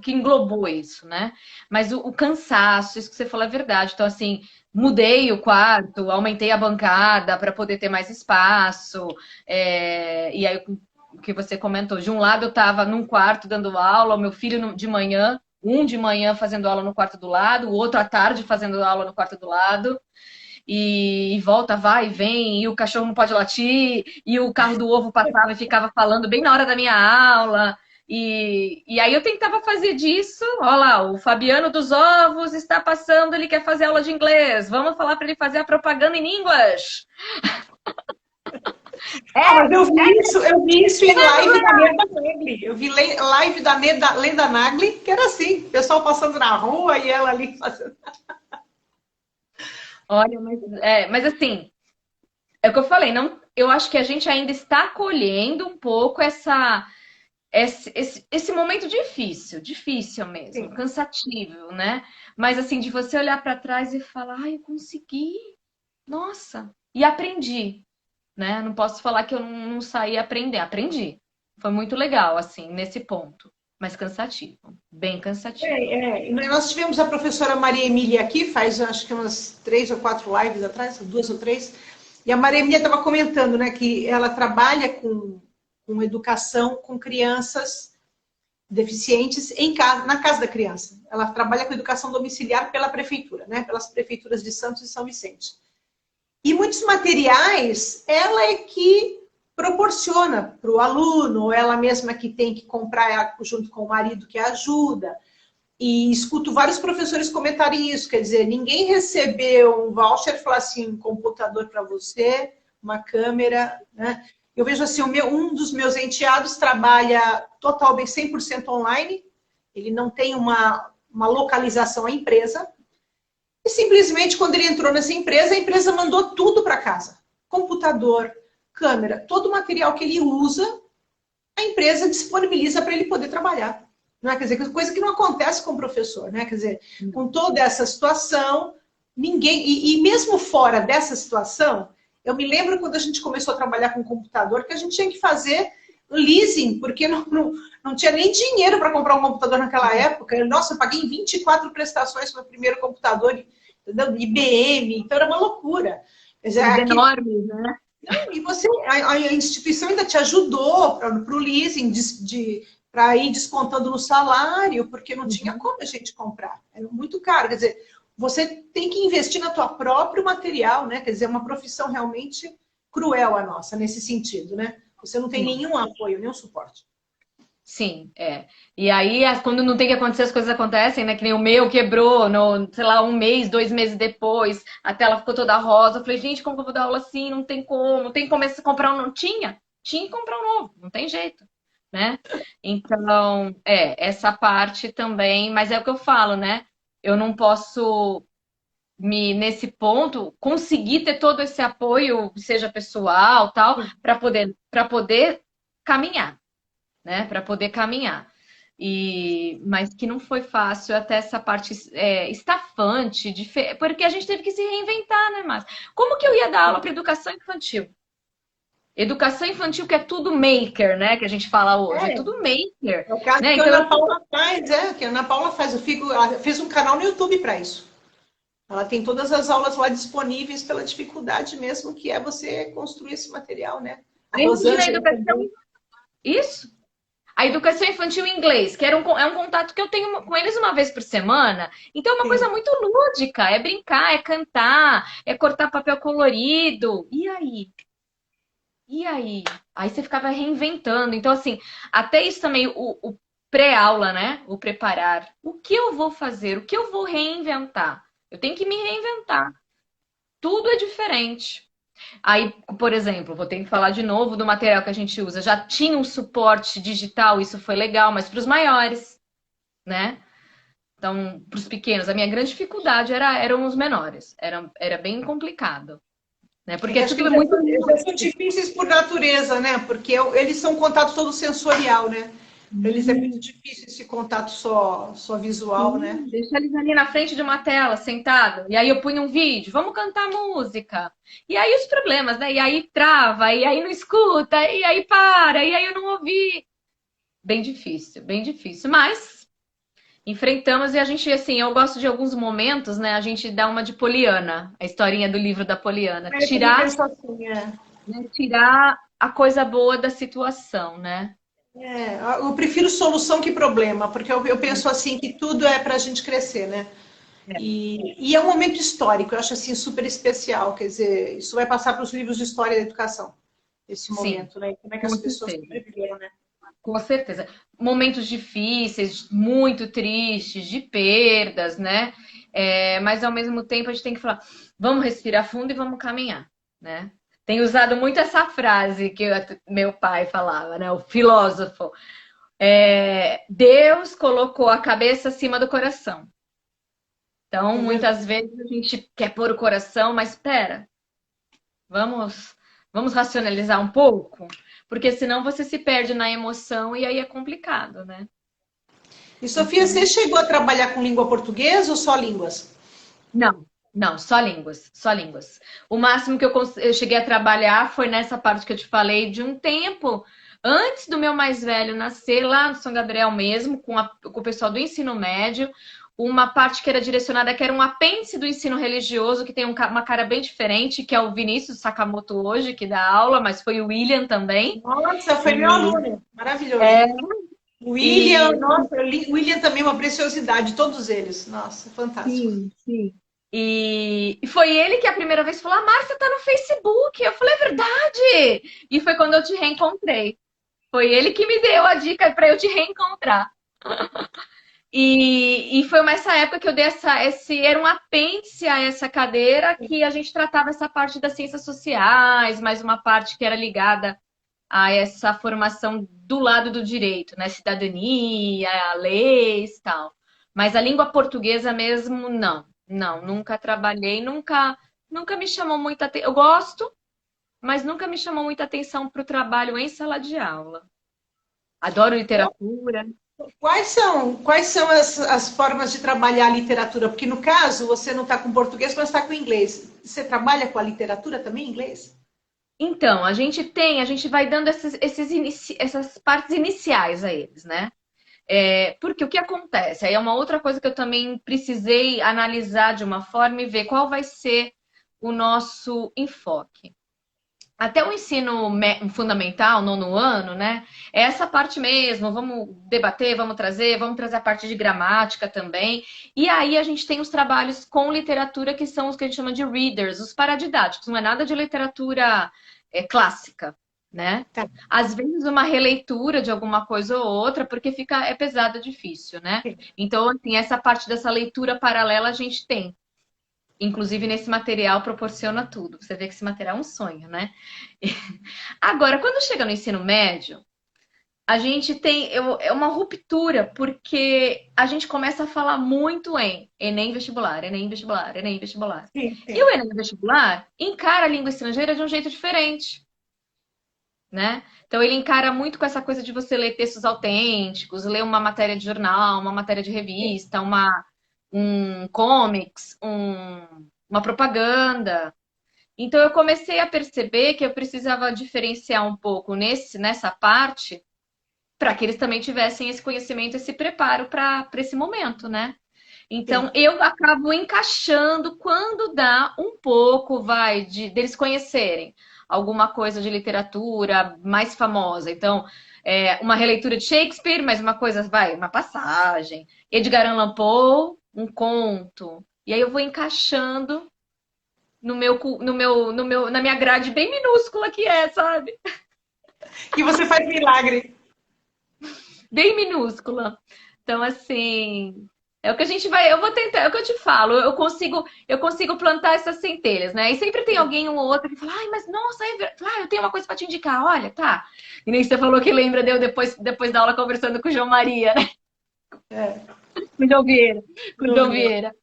que englobou isso, né? Mas o cansaço, isso que você falou é verdade. Então, assim, mudei o quarto, aumentei a bancada para poder ter mais espaço, e aí o que você comentou, de um lado eu estava num quarto dando aula, o meu filho de manhã, um de manhã fazendo aula no quarto do lado, o outro à tarde fazendo aula no quarto do lado, e volta, vai e vem, e o cachorro não pode latir, e o carro do ovo passava e ficava falando bem na hora da minha aula. E aí eu tentava fazer disso, olha lá, o Fabiano dos Ovos está passando, ele quer fazer aula de inglês, vamos falar para ele fazer a propaganda em inglês. Mas eu vi isso em live da Lenda Nagli. Eu vi live da Lenda Nagli, que era assim, o pessoal passando na rua e ela ali fazendo. Olha, mas assim, é o que eu falei, não, eu acho que a gente ainda está colhendo um pouco esse momento difícil mesmo, Sim. cansativo, né? Mas assim, de você olhar para trás e falar, ai, eu consegui, nossa, e aprendi, né? Não posso falar que eu não saí aprendi. Foi muito legal, assim, nesse ponto, mas cansativo, bem cansativo. E nós tivemos a professora Maria Emília aqui, faz acho que umas 3 ou 4 lives atrás, 2 ou 3, e a Maria Emília estava comentando, né, que ela trabalha com educação com crianças deficientes na casa da criança. Ela trabalha com educação domiciliar pela prefeitura, né, pelas prefeituras de Santos e São Vicente. E muitos materiais, ela é que proporciona para o aluno, ou ela mesma que tem que comprar junto com o marido que ajuda. E escuto vários professores comentarem isso, quer dizer, ninguém recebeu um voucher e falou assim, um computador para você, uma câmera, né? Eu vejo assim, um dos meus enteados trabalha totalmente 100% online, ele não tem uma localização à empresa, e simplesmente quando ele entrou nessa empresa, a empresa mandou tudo para casa. Computador, câmera, todo o material que ele usa, a empresa disponibiliza para ele poder trabalhar. Não é? Quer dizer, coisa que não acontece com o professor, né? Quer dizer, com toda essa situação, ninguém... E mesmo fora dessa situação, eu me lembro quando a gente começou a trabalhar com computador, que a gente tinha que fazer leasing, porque não tinha nem dinheiro para comprar um computador naquela época. Nossa, eu paguei 24 prestações para o primeiro computador, entendeu? IBM, então era uma loucura. Quer dizer, enormes, né? E a instituição ainda te ajudou para o leasing, para ir descontando no salário, porque não tinha como a gente comprar. Era muito caro. Quer dizer, você tem que investir na tua próprio material, né? Quer dizer, é uma profissão realmente cruel a nossa, nesse sentido, né? Você não tem nenhum apoio, nenhum suporte. Sim, é. E aí, quando não tem que acontecer, as coisas acontecem, né? Que nem o meu quebrou, sei lá, 1 mês, 2 meses depois, a tela ficou toda rosa. Eu falei, gente, como que eu vou dar aula assim? Não tem como comprar um. Não tinha que comprar um novo, não tem jeito, né? Então, essa parte também, mas é o que eu falo, né? Eu não posso nesse ponto, conseguir ter todo esse apoio, seja pessoal, tal, para poder caminhar. Né, para poder caminhar. Mas que não foi fácil até essa parte estafante, porque a gente teve que se reinventar, né, Márcia? Como que eu ia dar aula para educação infantil? Educação infantil que é tudo maker, né, que a gente fala hoje, é tudo maker. É o caso né? que a Ana Paula faz, que a Ana Paula faz. Ela fez um canal no YouTube para isso. Ela tem todas as aulas lá disponíveis pela dificuldade mesmo que é você construir esse material, né? A Rosângela também. Isso. A educação infantil em inglês, que é um contato que eu tenho com eles uma vez por semana. Então é uma coisa muito lúdica. É brincar, é cantar, é cortar papel colorido. E aí? E aí? Aí você ficava reinventando. Então, assim, até isso também, o pré-aula, né? O preparar. O que eu vou fazer? O que eu vou reinventar? Eu tenho que me reinventar. Tudo é diferente. Aí, por exemplo, vou ter que falar de novo do material que a gente usa. Já tinha um suporte digital, isso foi legal, mas para os maiores, né? Então, para os pequenos, a minha grande dificuldade eram os menores. Era bem complicado. Né? Porque tudo é muito... Eles são difíceis por natureza, né? Porque eles são contato todo sensorial, né? Eles é muito difícil esse contato só visual, né? Deixa eles ali na frente de uma tela, sentado. E aí eu punho um vídeo, vamos cantar música. E aí os problemas, né? E aí trava, e aí não escuta, e aí para, e aí eu não ouvi. Bem difícil, bem difícil. Mas enfrentamos e a gente, assim, eu gosto de alguns momentos, né? A gente dá uma de Poliana, a historinha do livro da Poliana. Tirar a coisa boa da situação, né? Eu prefiro solução que problema, porque eu penso assim que tudo é para a gente crescer, né? E é um momento histórico, eu acho assim super especial, quer dizer, isso vai passar para os livros de história da educação, esse momento, né? Como é que as pessoas sobreviveram, né? Com certeza. Momentos difíceis, muito tristes, de perdas, né? Mas ao mesmo tempo a gente tem que falar, vamos respirar fundo e vamos caminhar, né? Tenho usado muito essa frase que meu pai falava, né? O filósofo. Deus colocou a cabeça acima do coração. Então, muitas vezes a gente quer pôr o coração, mas espera. Vamos racionalizar um pouco? Porque senão você se perde na emoção e aí é complicado, né? E Sofia, você chegou a trabalhar com língua portuguesa ou só línguas? Não, só línguas, só línguas. O máximo que eu cheguei a trabalhar foi nessa parte que eu te falei de um tempo antes do meu mais velho nascer, lá no São Gabriel mesmo, com o pessoal do ensino médio, uma parte que era direcionada, que era um apêndice do ensino religioso, que tem uma cara bem diferente, que é o Vinícius Sakamoto hoje, que dá aula, mas foi o William também. Nossa, foi meu aluno, maravilhoso. William, nossa, William também é uma preciosidade, todos eles, nossa, fantástico. Sim. E foi ele que a primeira vez falou: a Márcia tá no Facebook. Eu falei: é verdade! E foi quando eu te reencontrei. Foi ele que me deu a dica para eu te reencontrar. E foi essa época que eu dei era um apêndice a essa cadeira que a gente tratava essa parte das ciências sociais, mais uma parte que era ligada a essa formação do lado do direito, né? Cidadania, leis e tal. Mas a língua portuguesa mesmo, não. Não, nunca trabalhei, nunca me chamou muita atenção. Eu gosto, mas nunca me chamou muita atenção para o trabalho em sala de aula. Adoro literatura. Quais são as formas de trabalhar a literatura? Porque no caso, você não está com português, mas está com inglês. Você trabalha com a literatura também em inglês? Então, a gente vai dando essas partes iniciais a eles, né? Porque o que acontece? Aí é uma outra coisa que eu também precisei analisar de uma forma e ver qual vai ser o nosso enfoque. Até o ensino fundamental, nono ano, né? É essa parte mesmo, vamos debater, vamos trazer a parte de gramática também. E aí a gente tem os trabalhos com literatura, que são os que a gente chama de readers, os paradidáticos, não é nada de literatura clássica, né? Tá. Às vezes uma releitura de alguma coisa ou outra, porque é pesado, difícil, né? Então, assim, essa parte dessa leitura paralela a gente tem. Inclusive, nesse material proporciona tudo. Você vê que esse material é um sonho, né? Agora, quando chega no ensino médio, a gente tem uma ruptura, porque a gente começa a falar muito em Enem vestibular, Enem vestibular, Enem vestibular. Sim. E o Enem vestibular encara a língua estrangeira de um jeito diferente, né? Então, ele encara muito com essa coisa de você ler textos autênticos, ler uma matéria de jornal, uma matéria de revista, um comics, uma propaganda. Então eu comecei a perceber que eu precisava diferenciar um pouco nessa parte para que eles também tivessem esse conhecimento, esse preparo para esse momento, né? Então eu acabo encaixando quando dá um pouco, deles conhecerem alguma coisa de literatura mais famosa. Então, uma releitura de Shakespeare, mas uma passagem. Edgar Allan Poe, um conto. E aí eu vou encaixando na minha grade bem minúscula que sabe? E você faz milagre. Bem minúscula. Então, assim, é o que a gente vai. Eu vou tentar, é o que eu te falo. Eu consigo plantar essas centelhas, né? E sempre tem alguém um ou outro que fala: ai, mas nossa, eu tenho uma coisa para te indicar, olha, tá. E nem você falou que lembra de eu depois da aula conversando com o João Maria, né? Com o João Vieira. Com o João Vieira.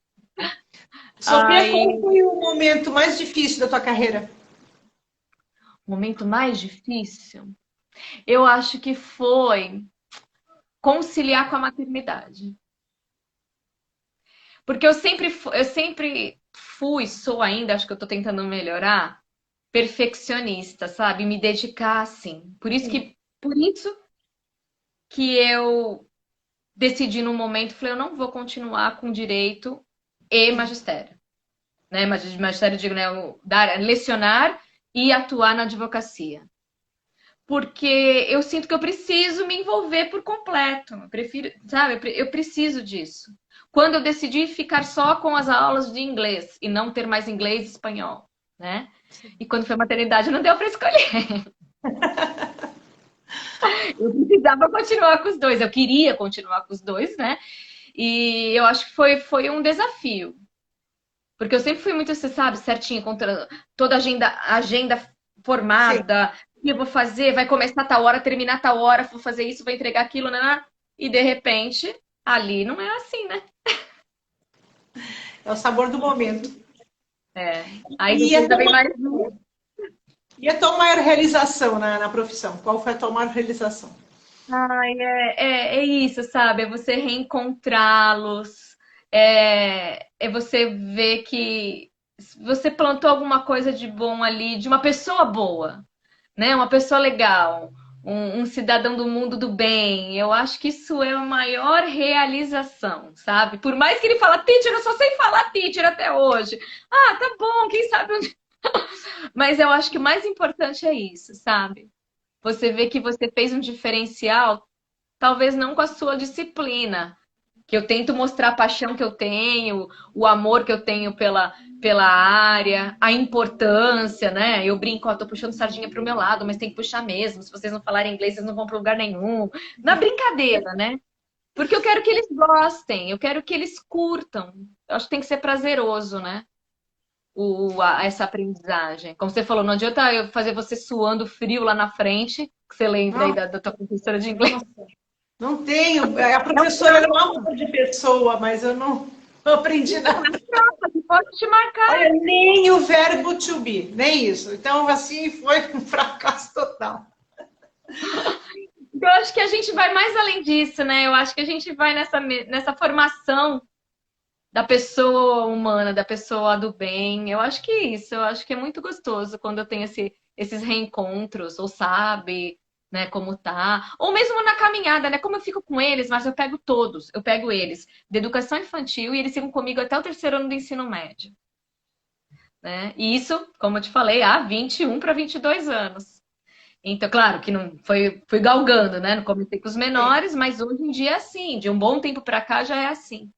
Sofia, qual foi o momento mais difícil da tua carreira? O momento mais difícil? Eu acho que foi conciliar com a maternidade. Porque eu sempre fui, sou ainda, acho que eu tô tentando melhorar, perfeccionista, sabe? Me dedicar assim. Por isso que eu decidi num momento, falei, eu não vou continuar com direito e magistério. Né? Magistério, digo, né? Lecionar e atuar na advocacia. Porque eu sinto que eu preciso me envolver por completo. Eu preciso disso. Quando eu decidi ficar só com as aulas de inglês e não ter mais inglês e espanhol, né? E quando foi maternidade, não deu para escolher. Eu precisava continuar com os dois. Eu queria continuar com os dois, né? E eu acho que foi um desafio. Porque eu sempre fui muito, você sabe, certinho, contra toda a agenda formada. O que eu vou fazer? Vai começar tal hora, terminar tal hora, vou fazer isso, vou entregar aquilo, né? E de repente, ali não é assim, né? É o sabor do momento. Aí depois também mais. E a tua maior realização na profissão? Qual foi a tua maior realização? Ai, é isso, sabe? É você reencontrá-los. É você ver que você plantou alguma coisa de bom ali, de uma pessoa boa, né? Uma pessoa legal, um cidadão do mundo do bem. Eu acho que isso é a maior realização, sabe? Por mais que ele fala, teacher, eu só sei falar teacher até hoje. Ah, tá bom, quem sabe onde... Mas eu acho que o mais importante é isso, sabe? Você vê que você fez um diferencial, talvez não com a sua disciplina, que eu tento mostrar a paixão que eu tenho, o amor que eu tenho pela área, a importância, né? Eu brinco, ó, tô puxando sardinha pro meu lado, mas tem que puxar mesmo. Se vocês não falarem inglês, vocês não vão para lugar nenhum. Na brincadeira, né? Porque eu quero que eles gostem, eu quero que eles curtam. Eu acho que tem que ser prazeroso, né? Essa aprendizagem. Como você falou, não adianta eu fazer você suando frio lá na frente, que você lembra aí Não, da tua professora de inglês. não tenho. A professora era uma amor de pessoa, mas eu não aprendi nada. Pode te marcar. Olha, nem o verbo to be, nem isso. Então, assim, foi um fracasso total. Eu acho que a gente vai mais além disso, né? Eu acho que a gente vai nessa formação da pessoa humana, da pessoa do bem. Eu acho que é isso. Eu acho que é muito gostoso quando eu tenho esses reencontros, ou sabe, né, como tá. Ou mesmo na caminhada, né? Como eu fico com eles, mas eu pego todos. Eu pego eles de educação infantil e eles ficam comigo até o 3º ano do ensino médio. Né? E isso, como eu te falei, há 21 para 22 anos. Então, claro que não fui galgando, né? Não comecei com os menores, mas hoje em dia é assim. De um bom tempo para cá já é assim.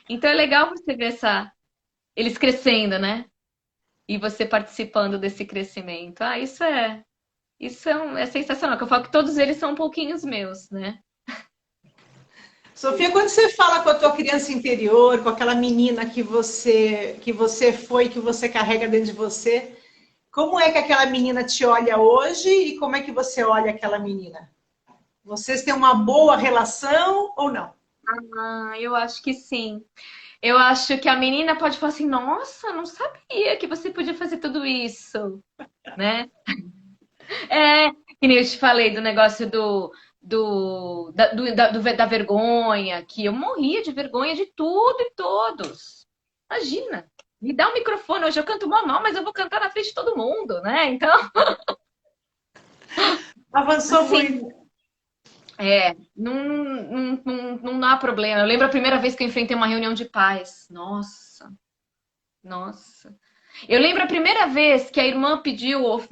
Então é legal você ver eles crescendo, né? E você participando desse crescimento. Ah, é sensacional. Que eu falo que todos eles são um pouquinho os meus, né? Sofia, quando você fala com a tua criança interior, com aquela menina que você foi, que você carrega dentro de você, como é que aquela menina te olha hoje e como é que você olha aquela menina? Vocês têm uma boa relação ou não? Ah, eu acho que sim. Eu acho que a menina pode falar assim, nossa, não sabia que você podia fazer tudo isso, né? É, que nem eu te falei do negócio da vergonha, que eu morria de vergonha de tudo e todos. Imagina, me dá um microfone, hoje eu canto mal, mas eu vou cantar na frente de todo mundo, né? Então, Avançou assim, muito. não dá problema. Eu lembro a primeira vez que eu enfrentei uma reunião de pais. Nossa, nossa. Eu lembro a primeira vez que a irmã pediu, ou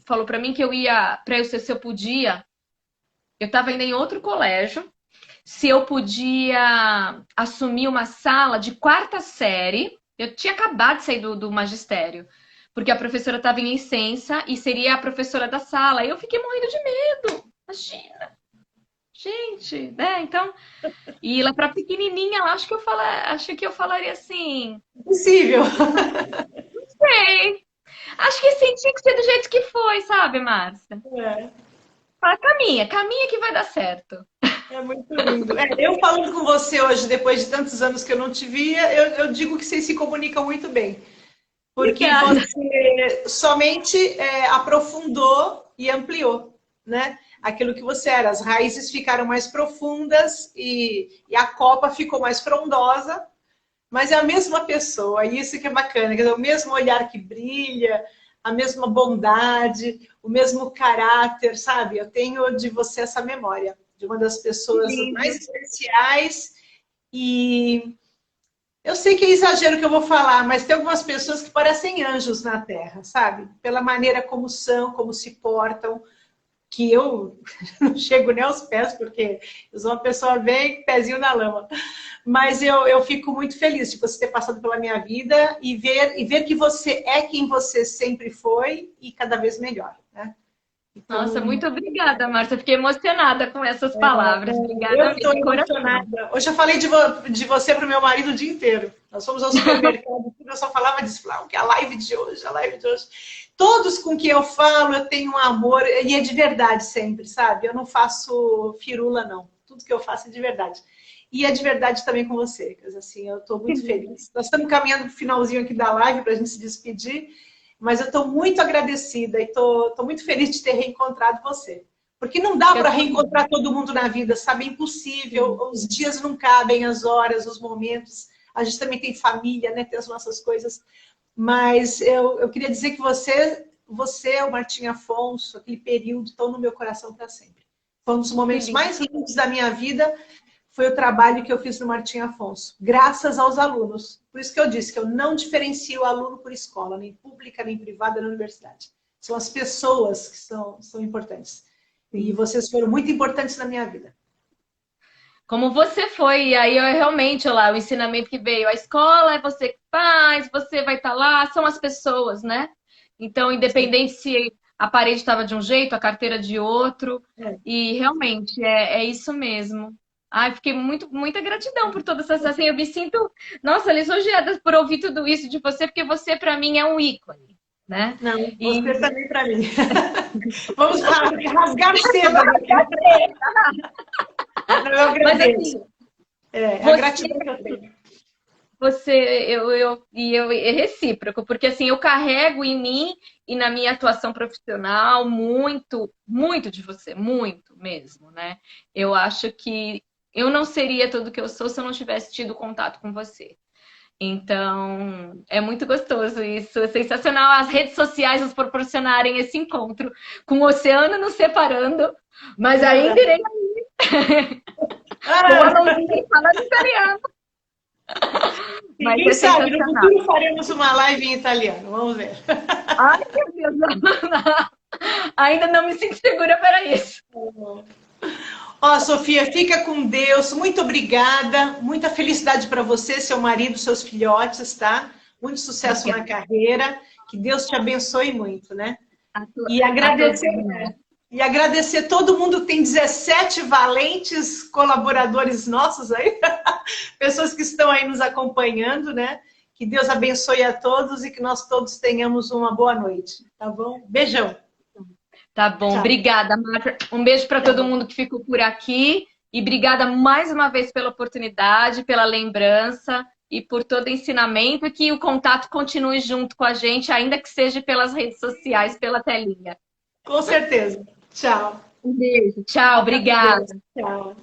falou pra mim que eu ia, pra eu se eu podia. Eu estava ainda em outro colégio. Se eu podia assumir uma sala de 4ª série. Eu tinha acabado de sair do magistério. Porque a professora estava em licença e seria a professora da sala. E eu fiquei morrendo de medo. Imagina. Gente, né? Então, e lá para pequenininha, acho que eu falaria assim, Possível. sei. Acho que sim, tinha que ser do jeito que foi, sabe, Márcia? É. Fala, caminha que vai dar certo. É muito lindo. Eu falando com você hoje, depois de tantos anos que eu não te via, eu digo que vocês se comunicam muito bem. Porque Obrigada. você somente aprofundou e ampliou, né? Aquilo que você era. As raízes ficaram mais profundas e a copa ficou mais frondosa, mas é a mesma pessoa, isso que é bacana, quer dizer, o mesmo olhar que brilha, a mesma bondade, o mesmo caráter, sabe? Eu tenho de você essa memória, de uma das pessoas mais especiais e eu sei que é exagero que eu vou falar, mas tem algumas pessoas que parecem anjos na Terra, sabe? Pela maneira como são, como se portam, que eu não chego nem aos pés, porque eu sou uma pessoa bem pezinho na lama. Mas eu fico muito feliz de você ter passado pela minha vida e ver que você é quem você sempre foi e cada vez melhor, né? Então, Nossa, muito obrigada, Márcia. Fiquei emocionada com essas palavras. eu Obrigada estou mesmo, de coração. emocionada. Hoje eu falei de você para o meu marido o dia inteiro. Nós fomos ao supermercado, eu só falava disso, que a live de hoje, a live de hoje. Todos com quem eu falo, eu tenho um amor, e é de verdade sempre, sabe? Eu não faço firula, não. Tudo que eu faço é de verdade. E é de verdade também com você, assim, eu estou muito feliz. Nós estamos caminhando para o finalzinho aqui da live para a gente se despedir, mas eu estou muito agradecida e estou muito feliz de ter reencontrado você. Porque não dá para reencontrar todo mundo na vida, sabe? É impossível, os dias não cabem, as horas, os momentos. A gente também tem família, né? Tem as nossas coisas. Mas eu queria dizer que você, o Martim Afonso, aquele período, estão no meu coração para sempre. Foi um dos momentos mais lindos da minha vida, foi o trabalho que eu fiz no Martim Afonso, graças aos alunos. Por isso que eu disse que eu não diferencio aluno por escola, nem pública, nem privada, na universidade. São as pessoas que são importantes. E vocês foram muito importantes na minha vida. como você foi. E aí, eu realmente, olha lá, o ensinamento que veio, a escola é você que faz, você vai estar lá, são as pessoas, né? Então, independente se a parede estava de um jeito, a carteira de outro, É. e realmente é isso mesmo. Ai, fiquei muita gratidão por todas essas, assim, eu me sinto, nossa, lisonjeada por ouvir tudo isso de você, porque você, para mim, é um ícone, né? Não, E você também para mim. Vamos rasgar seda aqui. Eu mas agradeço. assim, É a você gratidão que eu tenho. é recíproco, porque assim, eu carrego em mim e na minha atuação profissional muito de você, muito mesmo, né? Eu acho que eu não seria tudo que eu sou se eu não tivesse tido contato com você. Então, é muito gostoso isso, é sensacional as redes sociais nos proporcionarem esse encontro, com o oceano nos separando, mas ainda irei com a mãozinha falando italiano. E Mas quem é sabe no sensacional. futuro faremos uma live em italiano. Vamos ver. Ai, meu Deus, ainda não me sinto segura para isso. Ó, Sofia, fica com Deus. Muito obrigada. Muita felicidade para você, seu marido, seus filhotes, tá? Muito sucesso na Obrigada. carreira. Que Deus te abençoe muito, né? A E todos agradecer, nós. e agradecer todo mundo que tem 17 valentes colaboradores nossos aí, pessoas que estão aí nos acompanhando, né? Que Deus abençoe a todos e que nós todos tenhamos uma boa noite, tá bom? Beijão. Tá bom, Tchau. obrigada, Marta. Um beijo para todo mundo que ficou por aqui. E obrigada mais uma vez pela oportunidade, pela lembrança e por todo o ensinamento. E que o contato continue junto com a gente, ainda que seja pelas redes sociais, pela telinha. Com certeza. Tchau. Um beijo. Tchau, obrigada. Tchau.